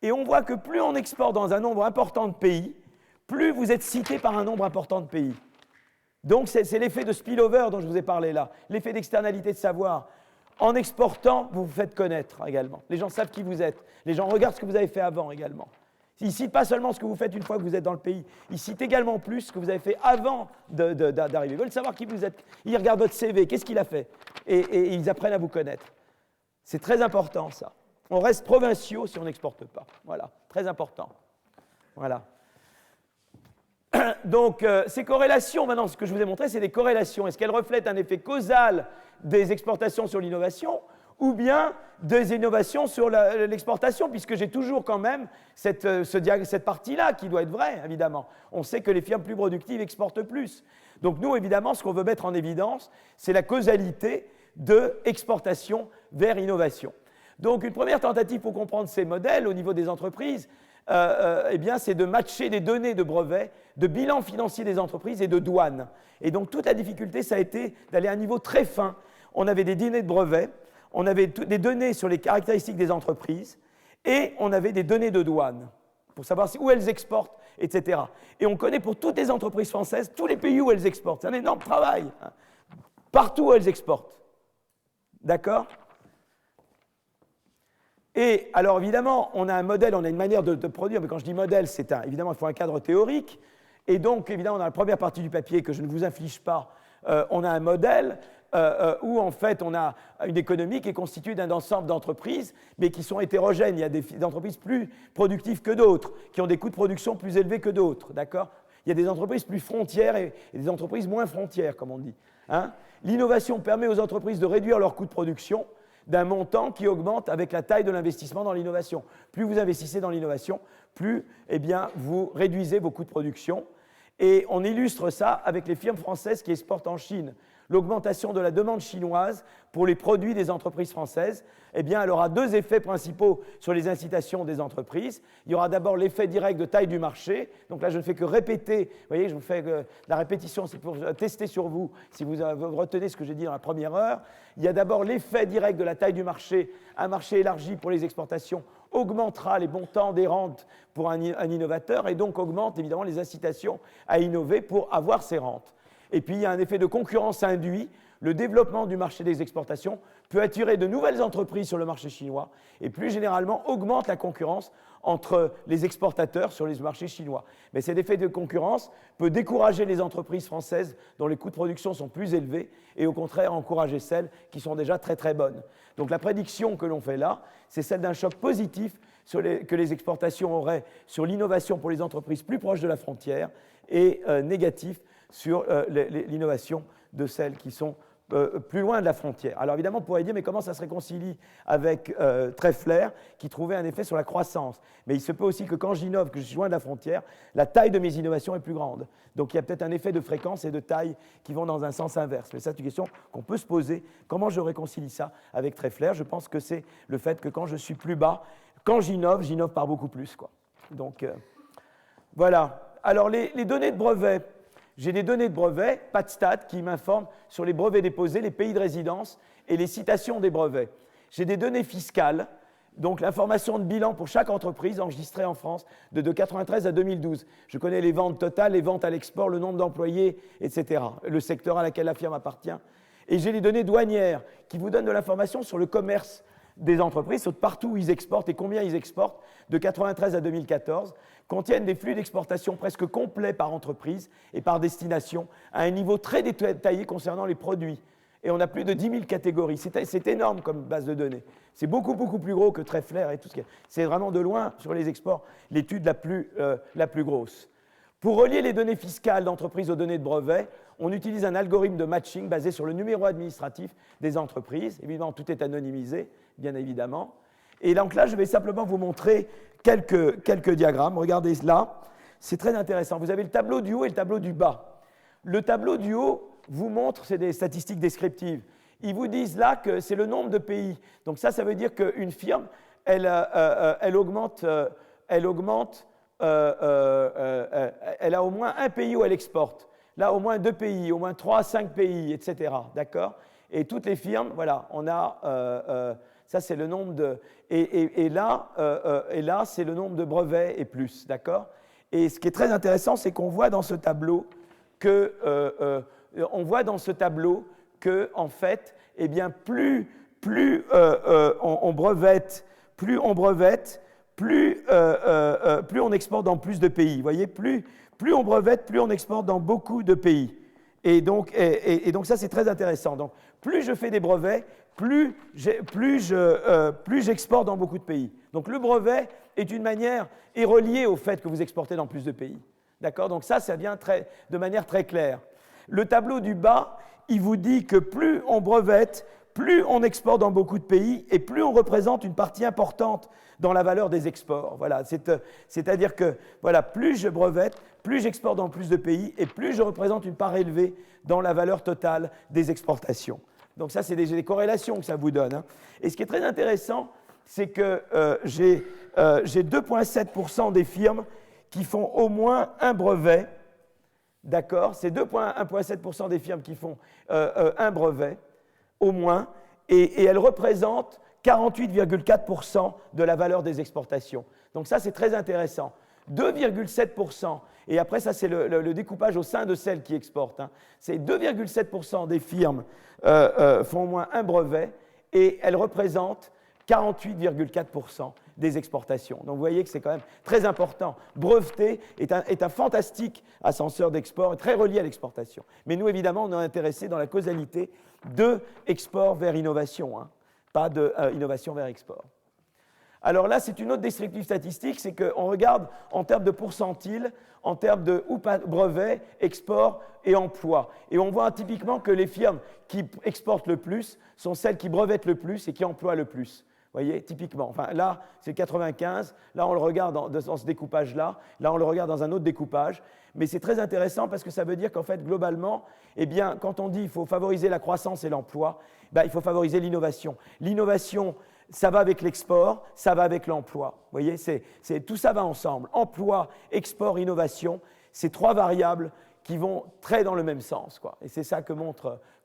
Et on voit que plus on exporte dans un nombre important de pays, plus vous êtes cité par un nombre important de pays. Donc, c'est l'effet de spillover dont je vous ai parlé là, l'effet d'externalité de savoir. En exportant, vous vous faites connaître également. Les gens savent qui vous êtes. Les gens regardent ce que vous avez fait avant également. Ils ne citent pas seulement ce que vous faites une fois que vous êtes dans le pays, ils citent également plus ce que vous avez fait avant d'arriver. Ils veulent savoir qui vous êtes. Ils regardent votre CV, qu'est-ce qu'il a fait, et ils apprennent à vous connaître. C'est très important, ça. On reste provinciaux si on n'exporte pas. Voilà, très important. Voilà. Donc, ces corrélations, maintenant, ce que je vous ai montré, c'est des corrélations. Est-ce qu'elles reflètent un effet causal des exportations sur l'innovation ou bien des innovations sur l'exportation, puisque j'ai toujours quand même cette partie-là qui doit être vraie, évidemment. On sait que les firmes plus productives exportent plus. Donc nous, évidemment, ce qu'on veut mettre en évidence, c'est la causalité de exportation vers innovation. Donc une première tentative pour comprendre ces modèles au niveau des entreprises, eh bien, c'est de matcher des données de brevets, de bilan financier des entreprises et de douane. Et donc toute la difficulté, ça a été d'aller à un niveau très fin. On avait des données de brevets, on avait des données sur les caractéristiques des entreprises et on avait des données de douane pour savoir où elles exportent, etc. Et on connaît pour toutes les entreprises françaises tous les pays où elles exportent. C'est un énorme travail. Hein. Partout où elles exportent. D'accord ? Et alors évidemment, on a un modèle, on a une manière de produire, mais quand je dis modèle, évidemment, il faut un cadre théorique. Et donc, évidemment, dans la première partie du papier, que je ne vous inflige pas, on a un modèle où en fait on a une économie qui est constituée d'un ensemble d'entreprises, mais qui sont hétérogènes. Il y a des entreprises plus productives que d'autres, qui ont des coûts de production plus élevés que d'autres, d'accord ? Il y a des entreprises plus frontières et des entreprises moins frontières, comme on dit. Hein ? L'innovation permet aux entreprises de réduire leurs coûts de production d'un montant qui augmente avec la taille de l'investissement dans l'innovation. Plus vous investissez dans l'innovation, plus eh bien, vous réduisez vos coûts de production. Et on illustre ça avec les firmes françaises qui exportent en Chine. L'augmentation de la demande chinoise pour les produits des entreprises françaises, eh bien, elle aura deux effets principaux sur les incitations des entreprises. Il y aura d'abord l'effet direct de taille du marché. Donc là, je ne fais que répéter. Vous voyez, je vous fais la répétition, c'est pour tester sur vous, si vous retenez ce que j'ai dit dans la première heure. Il y a d'abord l'effet direct de la taille du marché. Un marché élargi pour les exportations augmentera les montants des rentes pour un innovateur et donc augmente évidemment les incitations à innover pour avoir ces rentes. Et puis, il y a un effet de concurrence induit. Le développement du marché des exportations peut attirer de nouvelles entreprises sur le marché chinois et plus généralement augmente la concurrence entre les exportateurs sur les marchés chinois. Mais cet effet de concurrence peut décourager les entreprises françaises dont les coûts de production sont plus élevés et au contraire encourager celles qui sont déjà très très bonnes. Donc la prédiction que l'on fait là, c'est celle d'un choc positif que les exportations auraient sur l'innovation pour les entreprises plus proches de la frontière et négatif sur l'innovation de celles qui sont plus loin de la frontière. Alors évidemment, on pourrait dire, mais comment ça se réconcilie avec Treffler, qui trouvait un effet sur la croissance. Mais il se peut aussi que quand j'innove, que je suis loin de la frontière, la taille de mes innovations est plus grande. Donc il y a peut-être un effet de fréquence et de taille qui vont dans un sens inverse. Mais ça, c'est une question qu'on peut se poser. Comment je réconcilie ça avec Treffler ? Je pense que c'est le fait que quand je suis plus bas, quand j'innove par beaucoup plus, quoi. Donc voilà. Alors les données de brevets. J'ai des données de brevets, PatStat, qui m'informent sur les brevets déposés, les pays de résidence et les citations des brevets. J'ai des données fiscales, donc l'information de bilan pour chaque entreprise enregistrée en France de 1993 à 2012. Je connais les ventes totales, les ventes à l'export, le nombre d'employés, etc., le secteur à laquelle la firme appartient. Et j'ai les données douanières qui vous donnent de l'information sur le commerce des entreprises, sur partout où ils exportent et combien ils exportent, de 1993 à 2014, contiennent des flux d'exportation presque complets par entreprise et par destination, à un niveau très détaillé concernant les produits. Et on a plus de 10 000 catégories. C'est énorme comme base de données. C'est beaucoup, beaucoup plus gros que Treffler et tout ce qui est. C'est vraiment de loin, sur les exports, l'étude la plus grosse. Pour relier les données fiscales d'entreprise aux données de brevets, on utilise un algorithme de matching basé sur le numéro administratif des entreprises. Évidemment, tout est anonymisé, bien évidemment. Et donc là, je vais simplement vous montrer quelques diagrammes. Regardez là, c'est très intéressant. Vous avez le tableau du haut et le tableau du bas. Le tableau du haut vous montre, c'est des statistiques descriptives. Ils vous disent là que c'est le nombre de pays. Donc ça veut dire qu'une firme, elle augmente, elle a au moins un pays où elle exporte. Là, au moins 2 pays, au moins 3 à 5 pays, etc. D'accord ? Et toutes les firmes, voilà, on a... ça, c'est le nombre de... Et là, c'est le nombre de brevets et plus, d'accord ? Et ce qui est très intéressant, c'est qu'on voit dans ce tableau que... en fait, eh bien, plus on brevette, plus on exporte dans plus de pays. Vous voyez, plus on brevette, plus on exporte dans beaucoup de pays. Et donc ça, c'est très intéressant. Donc, plus je fais des brevets, plus j'exporte dans beaucoup de pays. Donc le brevet est relié au fait que vous exportez dans plus de pays. D'accord? Donc ça vient de manière très claire. Le tableau du bas, il vous dit que plus on brevette, plus on exporte dans beaucoup de pays et plus on représente une partie importante dans la valeur des exports. Voilà, c'est-à-dire que voilà, plus je brevette, plus j'exporte dans plus de pays et plus je représente une part élevée dans la valeur totale des exportations. Donc ça, c'est des corrélations que ça vous donne. Hein. Et ce qui est très intéressant, c'est que j'ai 2,7% des firmes qui font au moins un brevet. D'accord? C'est 1,7% des firmes qui font un brevet, au moins, et elles représentent 48,4% de la valeur des exportations. Donc ça, c'est très intéressant. 2,7%, et après ça, c'est le découpage au sein de celles qui exportent. Hein. C'est 2,7% des firmes font au moins un brevet, et elles représentent 48,4% des exportations. Donc vous voyez que c'est quand même très important. Breveter est un fantastique ascenseur d'export, très relié à l'exportation. Mais nous, évidemment, on est intéressés dans la causalité de export vers innovation, hein, pas de innovation vers export. Alors là, c'est une autre descriptive statistique, c'est qu'on regarde en termes de pourcentile, en termes de brevet, export et emploi. Et on voit typiquement que les firmes qui exportent le plus sont celles qui brevettent le plus et qui emploient le plus. Vous voyez, typiquement. Enfin, là, c'est 95. Là, on le regarde dans ce découpage-là. Là, on le regarde dans un autre découpage. Mais c'est très intéressant parce que ça veut dire qu'en fait, globalement, eh bien, quand on dit qu'il faut favoriser la croissance et l'emploi, ben, il faut favoriser l'innovation. L'innovation, ça va avec l'export, ça va avec l'emploi. Vous voyez, tout ça va ensemble. Emploi, export, innovation, c'est trois variables qui vont très dans le même sens, quoi. Et c'est ça que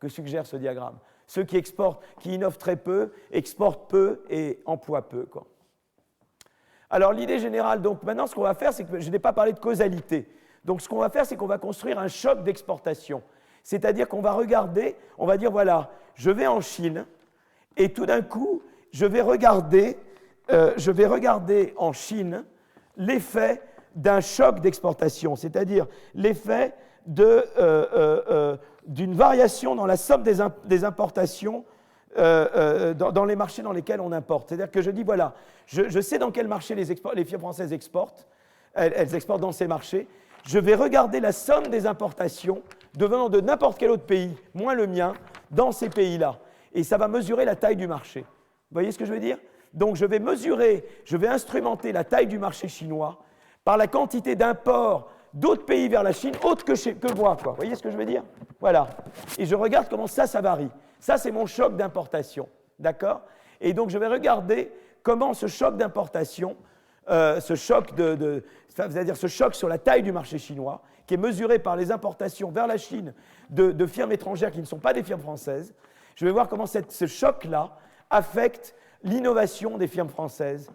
suggère ce diagramme. Ceux qui exportent, qui innovent très peu, exportent peu et emploient peu, quoi. Alors l'idée générale, donc maintenant ce qu'on va faire, c'est que je n'ai pas parlé de causalité. Donc ce qu'on va faire, c'est qu'on va construire un choc d'exportation. C'est-à-dire qu'on va regarder, on va dire voilà, je vais en Chine et tout d'un coup, je vais regarder en Chine l'effet d'un choc d'exportation, c'est-à-dire l'effet d'une variation dans la somme des importations dans les marchés dans lesquels on importe. C'est-à-dire que je dis, voilà, je sais dans quel marché les firmes françaises exportent, elles exportent dans ces marchés, je vais regarder la somme des importations devenant de n'importe quel autre pays, moins le mien, dans ces pays-là. Et ça va mesurer la taille du marché. Vous voyez ce que je veux dire? Donc je vais instrumenter la taille du marché chinois par la quantité d'imports d'autres pays vers la Chine, autres que moi, quoi. Vous voyez ce que je veux dire? Voilà. Et je regarde comment ça varie. Ça, c'est mon choc d'importation. D'accord? Et donc, je vais regarder comment ce choc d'importation, c'est-à-dire ce choc sur la taille du marché chinois, qui est mesuré par les importations vers la Chine de firmes étrangères qui ne sont pas des firmes françaises, je vais voir comment ce choc-là affecte l'innovation des firmes françaises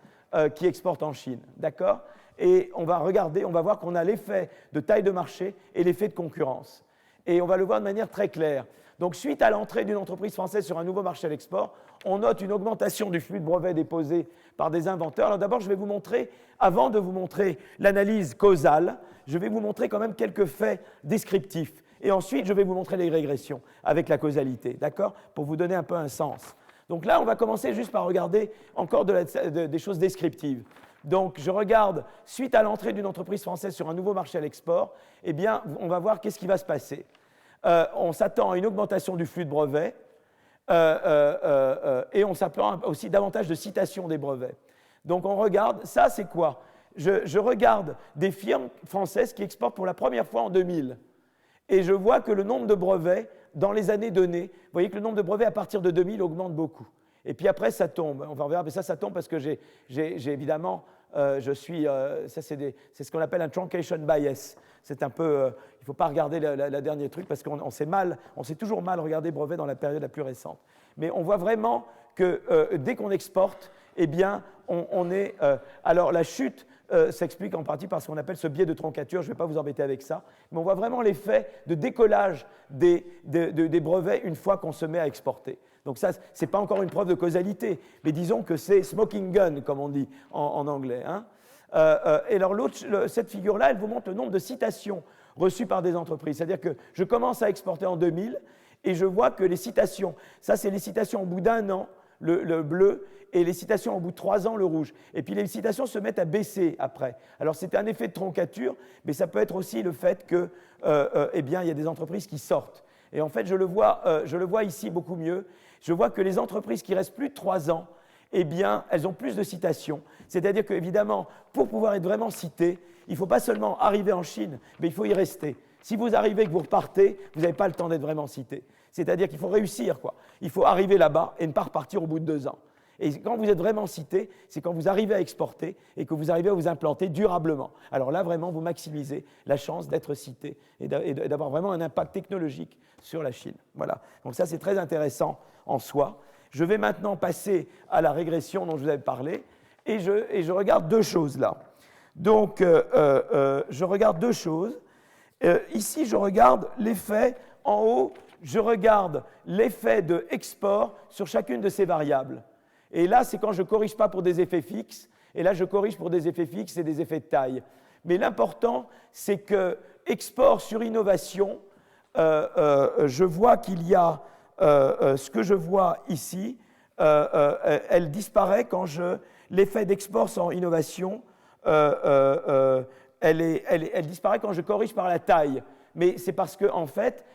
qui exportent en Chine. D'accord? Et on va voir qu'on a l'effet de taille de marché et l'effet de concurrence. Et on va le voir de manière très claire. Donc, suite à l'entrée d'une entreprise française sur un nouveau marché à l'export, on note une augmentation du flux de brevets déposés par des inventeurs. Alors d'abord, je vais vous montrer, avant de vous montrer l'analyse causale, je vais vous montrer quand même quelques faits descriptifs. Et ensuite, je vais vous montrer les régressions avec la causalité, d'accord? Pour vous donner un peu un sens. Donc là, on va commencer juste par regarder encore des choses descriptives. Donc, je regarde, suite à l'entrée d'une entreprise française sur un nouveau marché à l'export, eh bien, on va voir qu'est-ce qui va se passer. On s'attend à une augmentation du flux de brevets et on s'attend aussi davantage de citations des brevets. Donc, on regarde, ça, c'est quoi? Je regarde des firmes françaises qui exportent pour la première fois en 2000 et je vois que le nombre de brevets dans les années données, vous voyez que le nombre de brevets à partir de 2000 augmente beaucoup. Et puis après, ça tombe. On va regarder, mais ça tombe parce que j'ai évidemment, ça c'est ce qu'on appelle un truncation bias. C'est un peu, il ne faut pas regarder la dernier truc parce qu'on sait toujours mal regarder brevet dans la période la plus récente. Mais on voit vraiment que dès qu'on exporte, eh bien, on est. Alors la chute s'explique en partie par ce qu'on appelle ce biais de troncature. Je ne vais pas vous embêter avec ça, mais on voit vraiment l'effet de décollage des brevets une fois qu'on se met à exporter. Donc ça, ce n'est pas encore une preuve de causalité, mais disons que c'est smoking gun, comme on dit en anglais. Hein. Et alors cette figure-là, elle vous montre le nombre de citations reçues par des entreprises. C'est-à-dire que je commence à exporter en 2000, et je vois que les citations, ça c'est les citations au bout d'1 an, le bleu, et les citations au bout de 3 ans, le rouge. Et puis les citations se mettent à baisser après. Alors c'est un effet de troncature, mais ça peut être aussi le fait que, eh bien, il y a des entreprises qui sortent. Et en fait, je le vois ici beaucoup mieux. Je vois que les entreprises qui restent plus de 3 ans, eh bien, elles ont plus de citations. C'est-à-dire qu'évidemment, pour pouvoir être vraiment cité, il ne faut pas seulement arriver en Chine, mais il faut y rester. Si vous arrivez et que vous repartez, vous n'avez pas le temps d'être vraiment cité. C'est-à-dire qu'il faut réussir, quoi. Il faut arriver là-bas et ne pas repartir au bout de 2 ans. Et quand vous êtes vraiment cité, c'est quand vous arrivez à exporter et que vous arrivez à vous implanter durablement. Alors là, vraiment, vous maximisez la chance d'être cité et d'avoir vraiment un impact technologique sur la Chine. Voilà. Donc ça, c'est très intéressant en soi. Je vais maintenant passer à la régression dont je vous avais parlé et je regarde 2 choses là. Donc, je regarde 2 choses. Ici, je regarde l'effet en haut, je regarde l'effet de export sur chacune de ces variables. Et là, c'est quand je ne corrige pas pour des effets fixes, et là, je corrige pour des effets fixes et des effets de taille. Mais l'important, c'est que export sur innovation, je vois qu'il y a ce que je vois ici, elle disparaît quand l'effet d'export sans innovation, elle disparaît quand je corrige par la taille. Mais c'est parce que, en fait,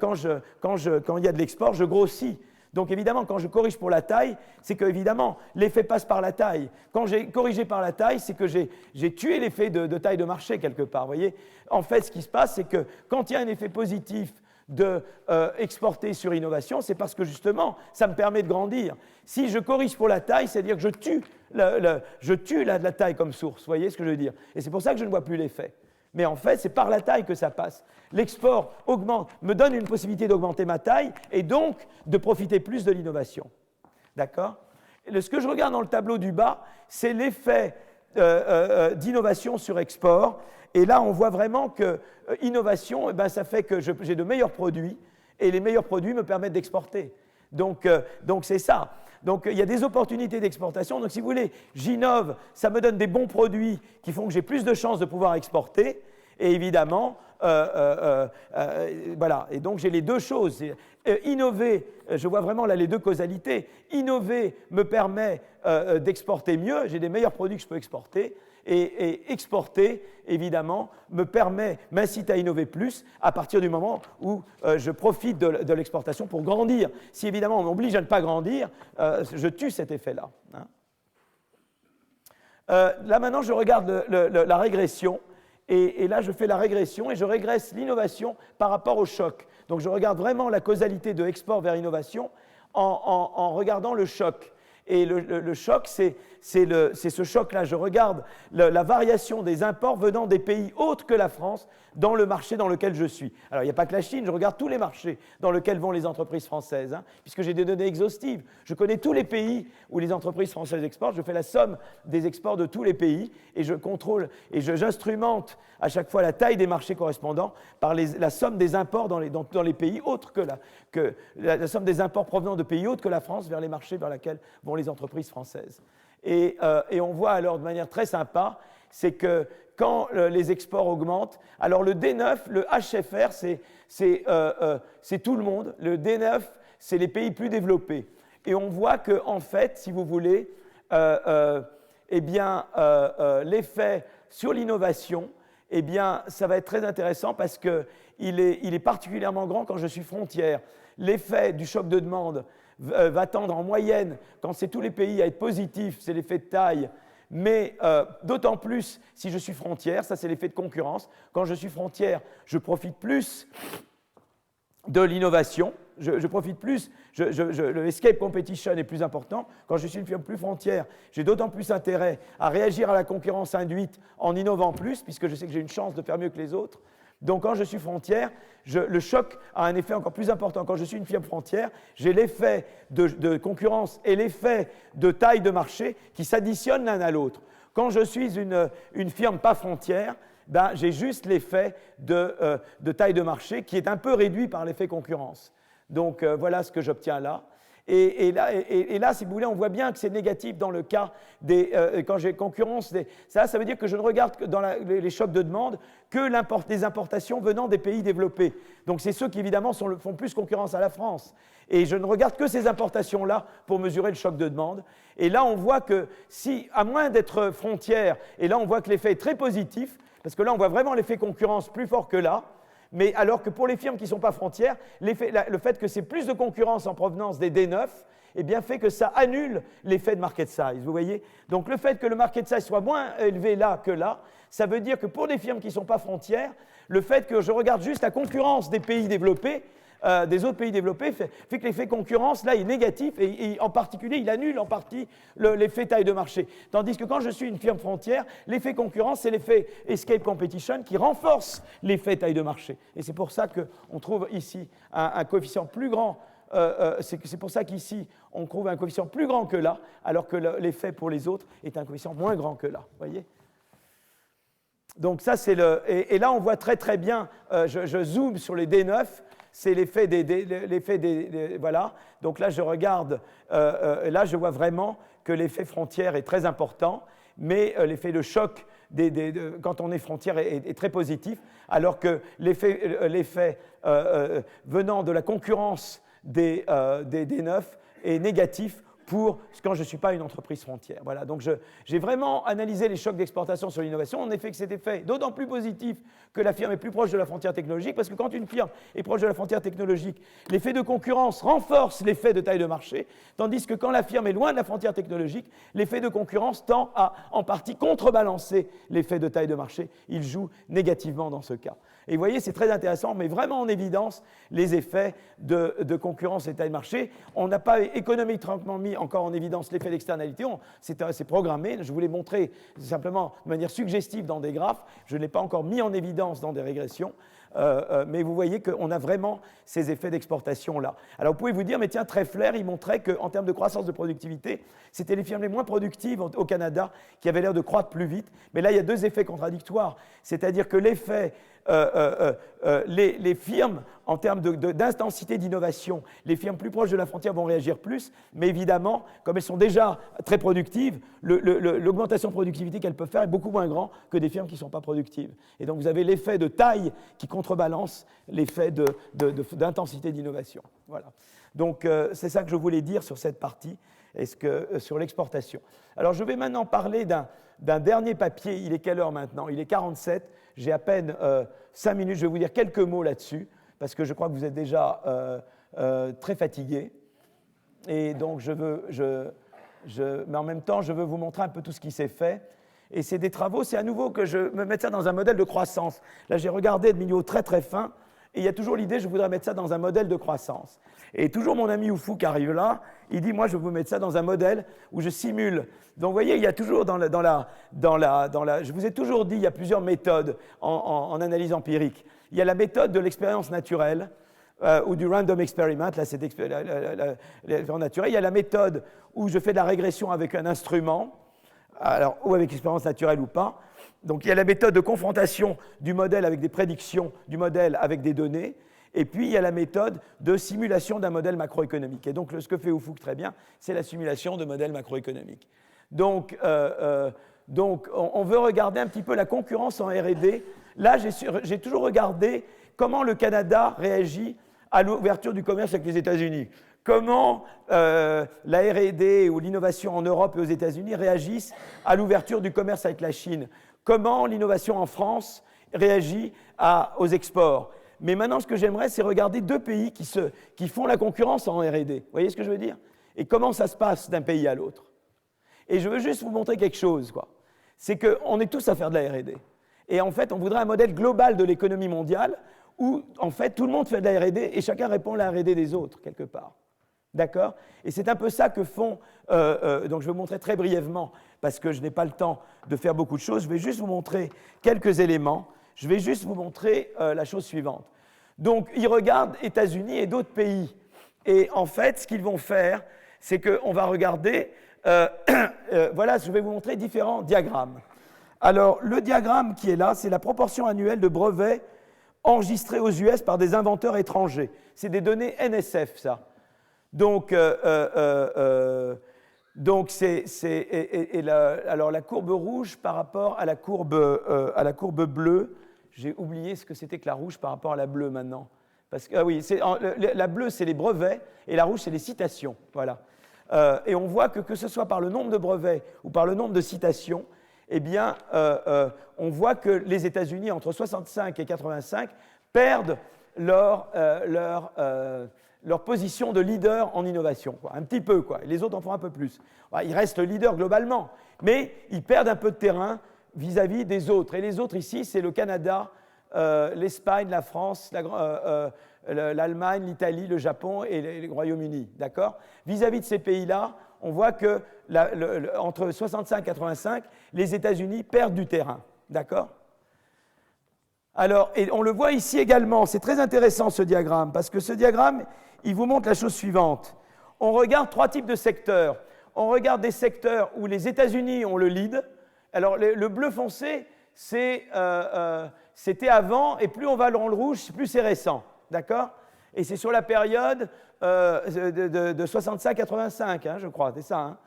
quand il y a de l'export, je grossis. Donc évidemment, quand je corrige pour la taille, c'est que évidemment l'effet passe par la taille. Quand j'ai corrigé par la taille, c'est que j'ai tué l'effet de taille de marché quelque part. Voyez, en fait, ce qui se passe, c'est que quand il y a un effet positif d'exporter sur innovation, c'est parce que justement, ça me permet de grandir. Si je corrige pour la taille, c'est-à-dire que je tue la taille comme source. Vous voyez ce que je veux dire? Et c'est pour ça que je ne vois plus l'effet. Mais en fait, c'est par la taille que ça passe. L'export augmente, me donne une possibilité d'augmenter ma taille et donc de profiter plus de l'innovation. D'accord? Ce que je regarde dans le tableau du bas, c'est l'effet d'innovation sur export. Et là, on voit vraiment que innovation, ça fait que j'ai de meilleurs produits et les meilleurs produits me permettent d'exporter. Donc c'est ça. Donc, il y a des opportunités d'exportation. Donc, si vous voulez, j'innove, ça me donne des bons produits qui font que j'ai plus de chances de pouvoir exporter. Et évidemment, voilà. Et donc, j'ai les 2 choses. Innover, je vois vraiment là les 2 causalités. Innover me permet d'exporter mieux. J'ai des meilleurs produits que je peux exporter. Et exporter, évidemment, m'incite à innover plus à partir du moment où je profite de l'exportation pour grandir. Si évidemment on m'oblige à ne pas grandir, je tue cet effet-là. Hein. Là maintenant, je regarde la régression. Et là, je fais la régression et je régresse l'innovation par rapport au choc. Donc, je regarde vraiment la causalité de export vers innovation en regardant le choc. Et le choc, c'est ce choc-là. Je regarde la variation des imports venant des pays autres que la France dans le marché dans lequel je suis. Alors, il n'y a pas que la Chine, je regarde tous les marchés dans lesquels vont les entreprises françaises, hein, puisque j'ai des données exhaustives. Je connais tous les pays où les entreprises françaises exportent. Je fais la somme des exports de tous les pays et je contrôle et j'instrumente à chaque fois la taille des marchés correspondants par la somme des imports dans les pays autres que la somme des imports provenant de pays autres que la France vers les marchés vers lesquels vont les entreprises françaises. Et on voit alors de manière très sympa, c'est que quand les exports augmentent, alors le D9, le HFR, c'est tout le monde. Le D9, c'est les pays plus développés. Et on voit qu'en fait, si vous voulez, l'effet sur l'innovation, eh bien, ça va être très intéressant parce qu'il est particulièrement grand quand je suis frontière. L'effet du choc de demande va tendre en moyenne, quand c'est tous les pays, à être positif, c'est l'effet de taille, mais d'autant plus si je suis frontière, ça c'est l'effet de concurrence. Quand je suis frontière, je profite plus de l'innovation, je profite plus, le escape competition est plus important. Quand je suis une firme plus frontière, j'ai d'autant plus intérêt à réagir à la concurrence induite en innovant plus, puisque je sais que j'ai une chance de faire mieux que les autres. Donc quand je suis frontière, le choc a un effet encore plus important. Quand je suis une firme frontière, j'ai l'effet de concurrence et l'effet de taille de marché qui s'additionnent l'un à l'autre. Quand je suis une firme pas frontière, j'ai juste l'effet de taille de marché qui est un peu réduit par l'effet concurrence. Donc voilà ce que j'obtiens là. Et là, si vous voulez, on voit bien que c'est négatif dans le cas quand j'ai concurrence. Ça veut dire que je ne regarde que dans les chocs de demande que des importations venant des pays développés. Donc c'est ceux qui, évidemment, font plus concurrence à la France. Et je ne regarde que ces importations-là pour mesurer le choc de demande. Et là, on voit que si, à moins d'être frontière, et là, on voit que l'effet est très positif, parce que là, on voit vraiment l'effet concurrence plus fort que là. Mais alors que pour les firmes qui ne sont pas frontières, le fait que c'est plus de concurrence en provenance des D9, eh bien fait que ça annule l'effet de market size, vous voyez. Donc le fait que le market size soit moins élevé là que là, ça veut dire que pour des firmes qui ne sont pas frontières, le fait que je regarde juste la concurrence des pays développés, des autres pays développés, fait que l'effet concurrence, là, est négatif, et en particulier, il annule en partie l'effet taille de marché. Tandis que quand je suis une firme frontière, l'effet concurrence, c'est l'effet escape competition qui renforce l'effet taille de marché. Et c'est pour ça qu'on trouve ici un coefficient plus grand. C'est pour ça qu'ici, on trouve un coefficient plus grand que là, alors que l'effet pour les autres est un coefficient moins grand que là. Vous voyez ? Donc ça, c'est et là, on voit très très bien, je zoome sur les D9, c'est l'effet des voilà. Donc là, je regarde, là, je vois vraiment que l'effet frontière est très important, mais l'effet de choc quand on est frontière est très positif, alors que l'effet venant de la concurrence des D9 est négatif quand je ne suis pas une entreprise frontière. Voilà, donc j'ai vraiment analysé les chocs d'exportation sur l'innovation. En effet, que cet effet est d'autant plus positif que la firme est plus proche de la frontière technologique, parce que quand une firme est proche de la frontière technologique, l'effet de concurrence renforce l'effet de taille de marché, tandis que quand la firme est loin de la frontière technologique, l'effet de concurrence tend à en partie contrebalancer l'effet de taille de marché. Il joue négativement dans ce cas. Et vous voyez, c'est très intéressant, on met vraiment en évidence les effets de concurrence et taille de marché. On n'a pas économiquement mis encore en évidence l'effet d'externalité, c'est programmé. Je vous l'ai montré simplement de manière suggestive dans des graphes. Je ne l'ai pas encore mis en évidence dans des régressions. Mais vous voyez qu'on a vraiment ces effets d'exportation-là. Alors vous pouvez vous dire, mais tiens, Treffler, il montrait qu'en termes de croissance de productivité, c'était les firmes les moins productives au Canada qui avaient l'air de croître plus vite. Mais là, il y a deux effets contradictoires. C'est-à-dire que l'effet, les firmes, en termes d'intensité d'innovation, les firmes plus proches de la frontière vont réagir plus, mais évidemment, comme elles sont déjà très productives, l'augmentation de productivité qu'elles peuvent faire est beaucoup moins grande que des firmes qui ne sont pas productives. Et donc vous avez l'effet de taille qui contrebalance l'effet d'intensité d'innovation. Voilà. Donc c'est ça que je voulais dire sur cette partie, sur l'exportation. Alors je vais maintenant parler d'un dernier papier. Il est quelle heure maintenant? Il est 47. J'ai à peine 5 minutes. Je vais vous dire quelques mots là-dessus, parce que je crois que vous êtes déjà très fatigués. Et donc mais en même temps, je veux vous montrer un peu tout ce qui s'est fait. Et c'est des travaux, c'est à nouveau que je me mette ça dans un modèle de croissance. Là, j'ai regardé de milieu très très fin, et il y a toujours l'idée, je voudrais mettre ça dans un modèle de croissance. Et toujours mon ami Oufou qui arrive là, il dit, moi je vais vous mettre ça dans un modèle où je simule. Donc vous voyez, il y a toujours je vous ai toujours dit, il y a plusieurs méthodes en analyse empirique. Il y a la méthode de l'expérience naturelle, ou du random experiment, là c'est l'expérience naturelle. Il y a la méthode où je fais de la régression avec un instrument, alors, ou avec expérience naturelle ou pas. Donc il y a la méthode de confrontation du modèle avec des prédictions du modèle avec des données. Et puis il y a la méthode de simulation d'un modèle macroéconomique. Et donc ce que fait Ufuk très bien, c'est la simulation de modèles macroéconomiques. Donc on veut regarder un petit peu la concurrence en R&D. Là, j'ai toujours regardé comment le Canada réagit à l'ouverture du commerce avec les États-Unis. Comment la R&D ou l'innovation en Europe et aux États-Unis réagissent à l'ouverture du commerce avec la Chine. Comment l'innovation en France réagit aux exports. Mais maintenant, ce que j'aimerais, c'est regarder deux pays qui font la concurrence en R&D. Vous voyez ce que je veux dire? Et comment ça se passe d'un pays à l'autre. Et je veux juste vous montrer quelque chose, quoi. C'est qu'on est tous à faire de la R&D. Et en fait, on voudrait un modèle global de l'économie mondiale où, en fait, tout le monde fait de la R&D et chacun répond à la R&D des autres, quelque part. D'accord? Et c'est un peu ça que font... donc je vais vous montrer très brièvement, parce que je n'ai pas le temps de faire beaucoup de choses. Je vais juste vous montrer quelques éléments. Je vais juste vous montrer la chose suivante. Donc, ils regardent États-Unis et d'autres pays. Et en fait, ce qu'ils vont faire, c'est qu'on va regarder... voilà, je vais vous montrer différents diagrammes. Alors, le diagramme qui est là, c'est la proportion annuelle de brevets enregistrés aux US par des inventeurs étrangers. C'est des données NSF, ça. Donc, alors la courbe rouge par rapport à la courbe bleue, j'ai oublié ce que c'était que la rouge par rapport à la bleue maintenant. Parce que, oui, la bleue, c'est les brevets, et la rouge, c'est les citations. Voilà. Et on voit que ce soit par le nombre de brevets ou par le nombre de citations, eh bien, on voit que les États-Unis, entre 65 et 85, perdent leur position de leader en innovation, quoi. Un petit peu, quoi. Les autres en font un peu plus. Ils restent leaders globalement, mais ils perdent un peu de terrain vis-à-vis des autres. Et les autres ici, c'est le Canada, l'Espagne, la France, l'Allemagne, l'Italie, le Japon et le Royaume-Uni. D'accord ? Vis-à-vis de ces pays-là, on voit que entre 65 et 85, les États-Unis perdent du terrain. D'accord ? Alors, et on le voit ici également, c'est très intéressant ce diagramme, parce que ce diagramme, il vous montre la chose suivante. On regarde trois types de secteurs. On regarde des secteurs où les États-Unis ont le lead. Alors, le bleu foncé, c'était avant, et plus on va dans le rouge, plus c'est récent. D'accord ? Et c'est sur la période de 65-85, hein, je crois, c'est ça. Hein.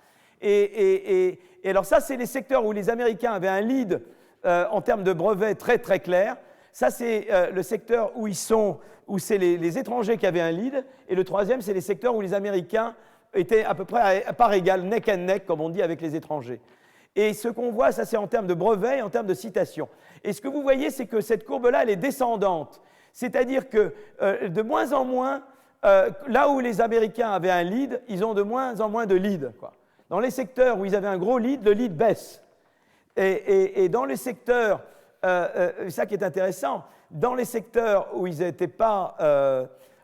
Et alors ça, c'est les secteurs où les Américains avaient un lead en termes de brevets très très clair. Ça, c'est le secteur où c'est les étrangers qui avaient un lead. Et le troisième, c'est les secteurs où les Américains étaient à peu près à part égale, neck and neck, comme on dit, avec les étrangers. Et ce qu'on voit, ça, c'est en termes de brevets et en termes de citations. Et ce que vous voyez, c'est que cette courbe-là, elle est descendante. C'est-à-dire que de moins en moins, là où les Américains avaient un lead, ils ont de moins en moins de lead, quoi. Dans les secteurs où ils avaient un gros lead, le lead baisse. Et dans les secteurs, ça qui est intéressant, dans les secteurs où ils n'étaient pas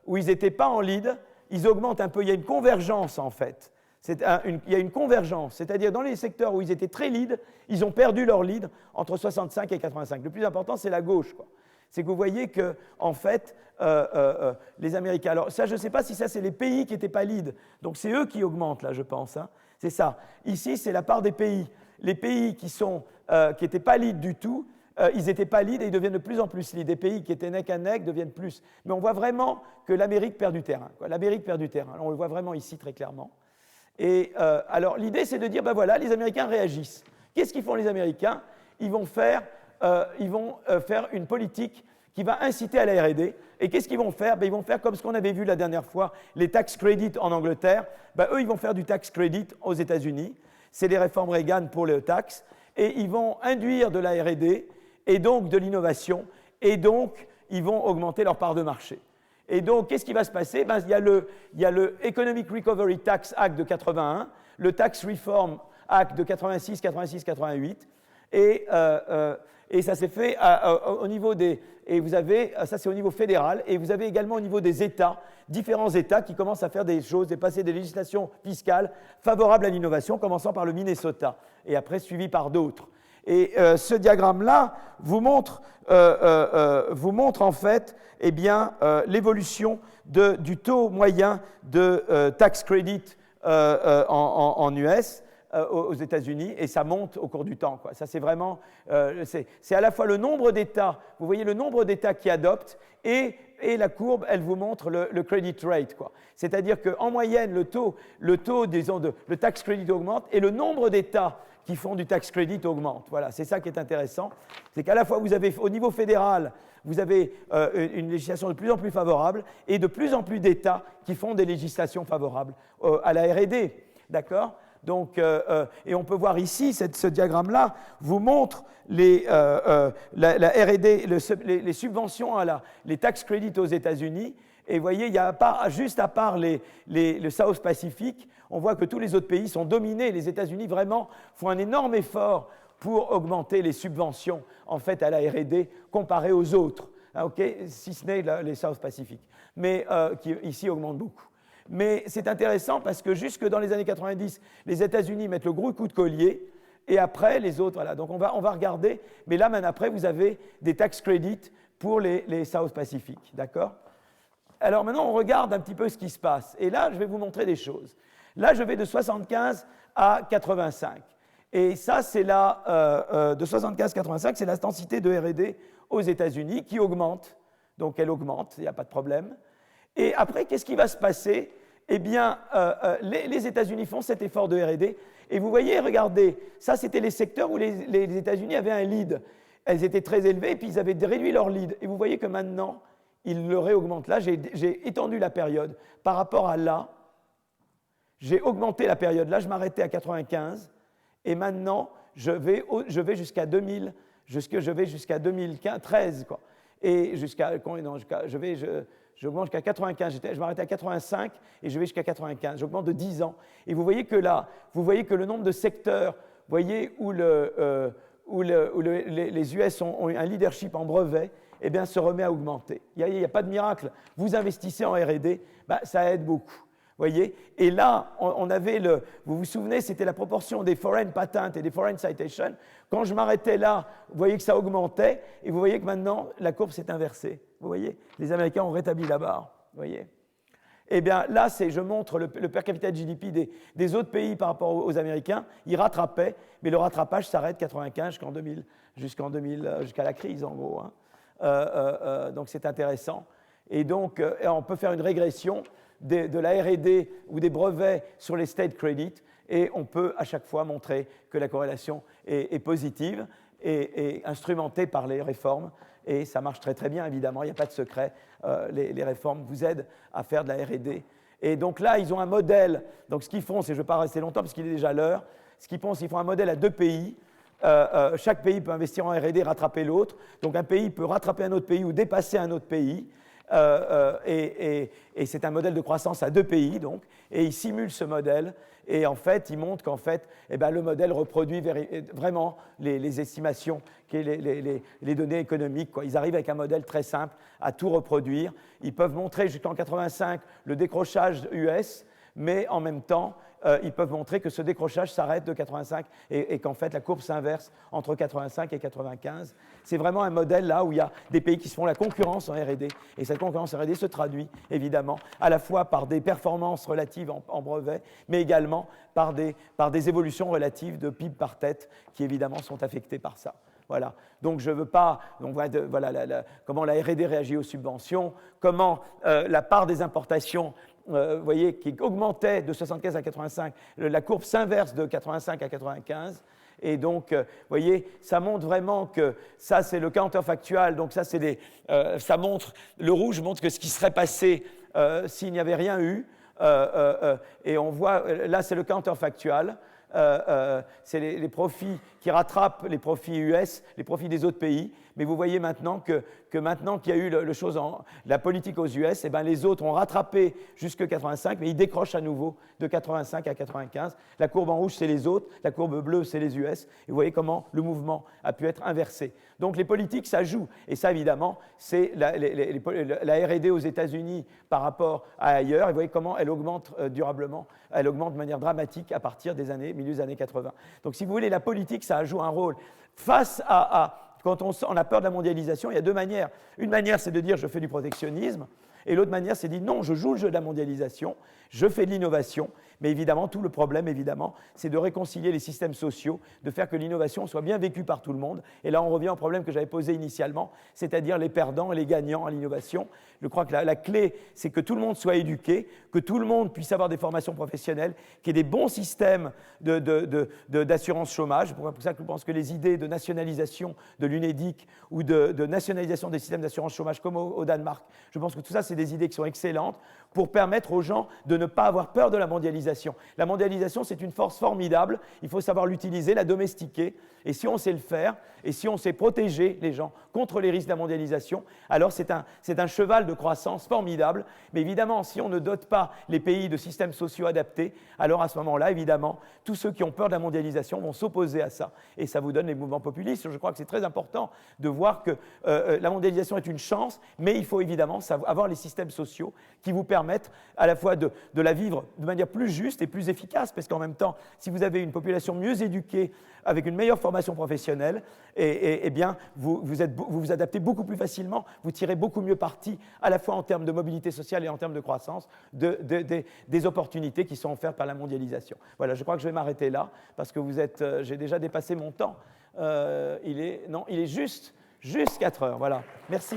en lead, ils augmentent un peu. Il y a une convergence, en fait. Il y a une convergence, c'est-à-dire dans les secteurs où ils étaient très lead, ils ont perdu leur lead entre 65 et 85. Le plus important, c'est la gauche, quoi. C'est que vous voyez que, en fait, les Américains... Alors, ça, je ne sais pas si ça, c'est les pays qui n'étaient pas lead. Donc, c'est eux qui augmentent, là, je pense. Hein. C'est ça. Ici, c'est la part des pays. Les pays qui n'étaient pas lead du tout, ils n'étaient pas lead et ils deviennent de plus en plus lead. Les pays qui étaient neck à neck deviennent plus. Mais on voit vraiment que l'Amérique perd du terrain, quoi. L'Amérique perd du terrain. Alors, on le voit vraiment ici, très clairement. Et alors, l'idée, c'est de dire, ben voilà, les Américains réagissent. Qu'est-ce qu'ils font, les Américains ? Ils vont faire une politique qui va inciter à la R&D. Et qu'est-ce qu'ils vont faire ? Ben, ils vont faire comme ce qu'on avait vu la dernière fois, les tax credits en Angleterre. Ben, eux, ils vont faire du tax credit aux États-Unis. C'est les réformes Reagan pour les taxes. Et ils vont induire de la R&D et donc de l'innovation. Et donc, ils vont augmenter leur part de marché. Et donc, qu'est-ce qui va se passer ? Ben, il y a le Economic Recovery Tax Act de 81, le Tax Reform Act de 86, 86, 88. Et ça s'est fait au niveau des... Et vous avez... Ça, c'est au niveau fédéral. Et vous avez également au niveau des États, différents États qui commencent à faire des choses et passer des législations fiscales favorables à l'innovation, commençant par le Minnesota, et après suivi par d'autres. Et ce diagramme-là vous montre en fait eh bien, l'évolution du taux moyen de tax credit en US aux États-Unis, et ça monte au cours du temps, quoi. Ça, c'est vraiment... c'est à la fois le nombre d'États, vous voyez le nombre d'États qui adoptent, et la courbe, elle vous montre le credit rate, quoi. C'est-à-dire qu'en moyenne, le taux disons, le tax credit augmente, et le nombre d'États qui font du tax credit augmente. Voilà, c'est ça qui est intéressant. C'est qu'à la fois, vous avez, au niveau fédéral, vous avez une législation de plus en plus favorable, et de plus en plus d'États qui font des législations favorables à la R&D. D'accord ? Donc, et on peut voir ici, ce diagramme-là vous montre la R&D, les subventions les tax credits aux États-Unis. Et vous voyez, juste à part le South Pacific, on voit que tous les autres pays sont dominés. Les États-Unis, vraiment, font un énorme effort pour augmenter les subventions, en fait, à la R&D, comparé aux autres, hein, okay, si ce n'est les South Pacific, mais qui, ici, augmentent beaucoup. Mais c'est intéressant parce que jusque dans les années 90, les États-Unis mettent le gros coup de collier, et après, les autres, voilà. Donc, on va regarder, mais là, maintenant, après, vous avez des tax credits pour les South Pacific, d'accord ? Alors, maintenant, on regarde un petit peu ce qui se passe. Et là, je vais vous montrer des choses. Là, je vais de 75 à 85. Et ça, c'est de 75 à 85, c'est la densité de R&D aux États-Unis qui augmente. Donc, elle augmente, il n'y a pas de problème. Et après, qu'est-ce qui va se passer ? eh bien, les États-Unis font cet effort de R&D. Et vous voyez, regardez, ça, c'était les secteurs où les États-Unis avaient un lead. Elles étaient très élevées, et puis ils avaient réduit leur lead. Et vous voyez que maintenant, ils le réaugmentent. Là, j'ai étendu la période. Par rapport à là, j'ai augmenté la période. Là, je m'arrêtais à 95, et maintenant, je vais jusqu'à 2000, je vais jusqu'à 2013, quoi. Et j'augmente jusqu'à 95, je m'arrêtais à 85 et je vais jusqu'à 95. J'augmente de 10 ans. Et vous voyez que là, vous voyez que le nombre de secteurs, vous voyez, où les US ont un leadership en brevet, eh bien, se remet à augmenter. Il n'y a pas de miracle. Vous investissez en R&D, bah, ça aide beaucoup. Voyez. Et là, on avait vous vous souvenez, c'était la proportion des foreign patents et des foreign citations. Quand je m'arrêtais là, vous voyez que ça augmentait, et vous voyez que maintenant, la courbe s'est inversée. Vous voyez, les Américains ont rétabli la barre. Vous voyez. Eh bien, là, je montre le per capita de GDP des autres pays par rapport aux Américains. Ils rattrapaient, mais le rattrapage s'arrête 95 jusqu'à la crise, en gros. Hein. Donc, c'est intéressant. Et donc, on peut faire une régression de la R&D ou des brevets sur les state credits, et on peut à chaque fois montrer que la corrélation est positive et instrumentée par les réformes. Et ça marche très très bien, évidemment, il n'y a pas de secret. Les réformes vous aident à faire de la R&D. Et donc là, ils ont un modèle. Donc ce qu'ils font, c'est, je ne vais pas rester longtemps parce qu'il est déjà l'heure, ce qu'ils font, c'est qu'ils font un modèle à 2 pays. Chaque pays peut investir en R&D et rattraper l'autre. Donc un pays peut rattraper un autre pays ou dépasser un autre pays. Et c'est un modèle de croissance à 2 pays, donc, et ils simulent ce modèle, et en fait, ils montrent qu'en fait, eh ben, le modèle reproduit vraiment les estimations, les données économiques, quoi. Ils arrivent avec un modèle très simple à tout reproduire. Ils peuvent montrer jusqu'en 85 le décrochage US, mais en même temps, ils peuvent montrer que ce décrochage s'arrête de 85 et qu'en fait la courbe s'inverse entre 85 et 95. C'est vraiment un modèle là où il y a des pays qui se font la concurrence en R&D. Et cette concurrence en R&D se traduit évidemment à la fois par des performances relatives en brevet, mais également par des évolutions relatives de PIB par tête qui évidemment sont affectées par ça. Voilà. Donc je ne veux pas. Donc voilà comment la R&D réagit aux subventions, comment la part des importations. Vous voyez, qui augmentait de 75 à 85, la courbe s'inverse de 85 à 95. Et donc, vous voyez, ça montre vraiment que ça, c'est le counterfactual. Donc, ça, ça montre, le rouge montre que ce qui serait passé s'il n'y avait rien eu. Et on voit, là, c'est le counterfactual. C'est les profits qui rattrapent les profits US, les profits des autres pays. Mais vous voyez maintenant que maintenant qu'il y a eu la politique aux US, eh ben les autres ont rattrapé jusqu'à 85, mais ils décrochent à nouveau de 85 à 95. La courbe en rouge, c'est les autres, la courbe bleue, c'est les US. Et vous voyez comment le mouvement a pu être inversé. Donc les politiques, ça joue. Et ça, évidemment, c'est la R&D aux États-Unis par rapport à ailleurs. Et vous voyez comment elle augmente durablement, elle augmente de manière dramatique à partir des milieu des années 80. Donc si vous voulez, la politique, ça joue un rôle. Face quand on a peur de la mondialisation, il y a 2 manières. Une manière, c'est de dire je fais du protectionnisme, et l'autre manière, c'est de dire non, je joue le jeu de la mondialisation, je fais de l'innovation, mais évidemment, tout le problème, évidemment, c'est de réconcilier les systèmes sociaux, de faire que l'innovation soit bien vécue par tout le monde. Et là, on revient au problème que j'avais posé initialement, c'est-à-dire les perdants et les gagnants à l'innovation. Je crois que la clé, c'est que tout le monde soit éduqué, que tout le monde puisse avoir des formations professionnelles, qu'il y ait des bons systèmes d'assurance chômage. C'est pour ça que je pense que les idées de nationalisation de l'UNEDIC ou de nationalisation des systèmes d'assurance chômage comme au Danemark, je pense que tout ça, c'est des idées qui sont excellentes pour permettre aux gens de ne pas avoir peur de la mondialisation. La mondialisation, c'est une force formidable. Il faut savoir l'utiliser, la domestiquer. Et si on sait le faire, et si on sait protéger les gens contre les risques de la mondialisation, alors c'est un cheval de croissance formidable. Mais évidemment, si on ne dote pas les pays de systèmes sociaux adaptés, alors à ce moment-là, évidemment, tous ceux qui ont peur de la mondialisation vont s'opposer à ça. Et ça vous donne les mouvements populistes. Je crois que c'est très important de voir que la mondialisation est une chance, mais il faut évidemment avoir les systèmes sociaux qui vous permettent à la fois de la vivre de manière plus juste et plus efficace, parce qu'en même temps, si vous avez une population mieux éduquée, avec une meilleure formation professionnelle, eh bien, vous vous adaptez beaucoup plus facilement, vous tirez beaucoup mieux parti, à la fois en termes de mobilité sociale et en termes de croissance, des opportunités qui sont offertes par la mondialisation. Voilà, je crois que je vais m'arrêter là, parce que j'ai déjà dépassé mon temps. Il est juste 4 heures. Voilà, merci.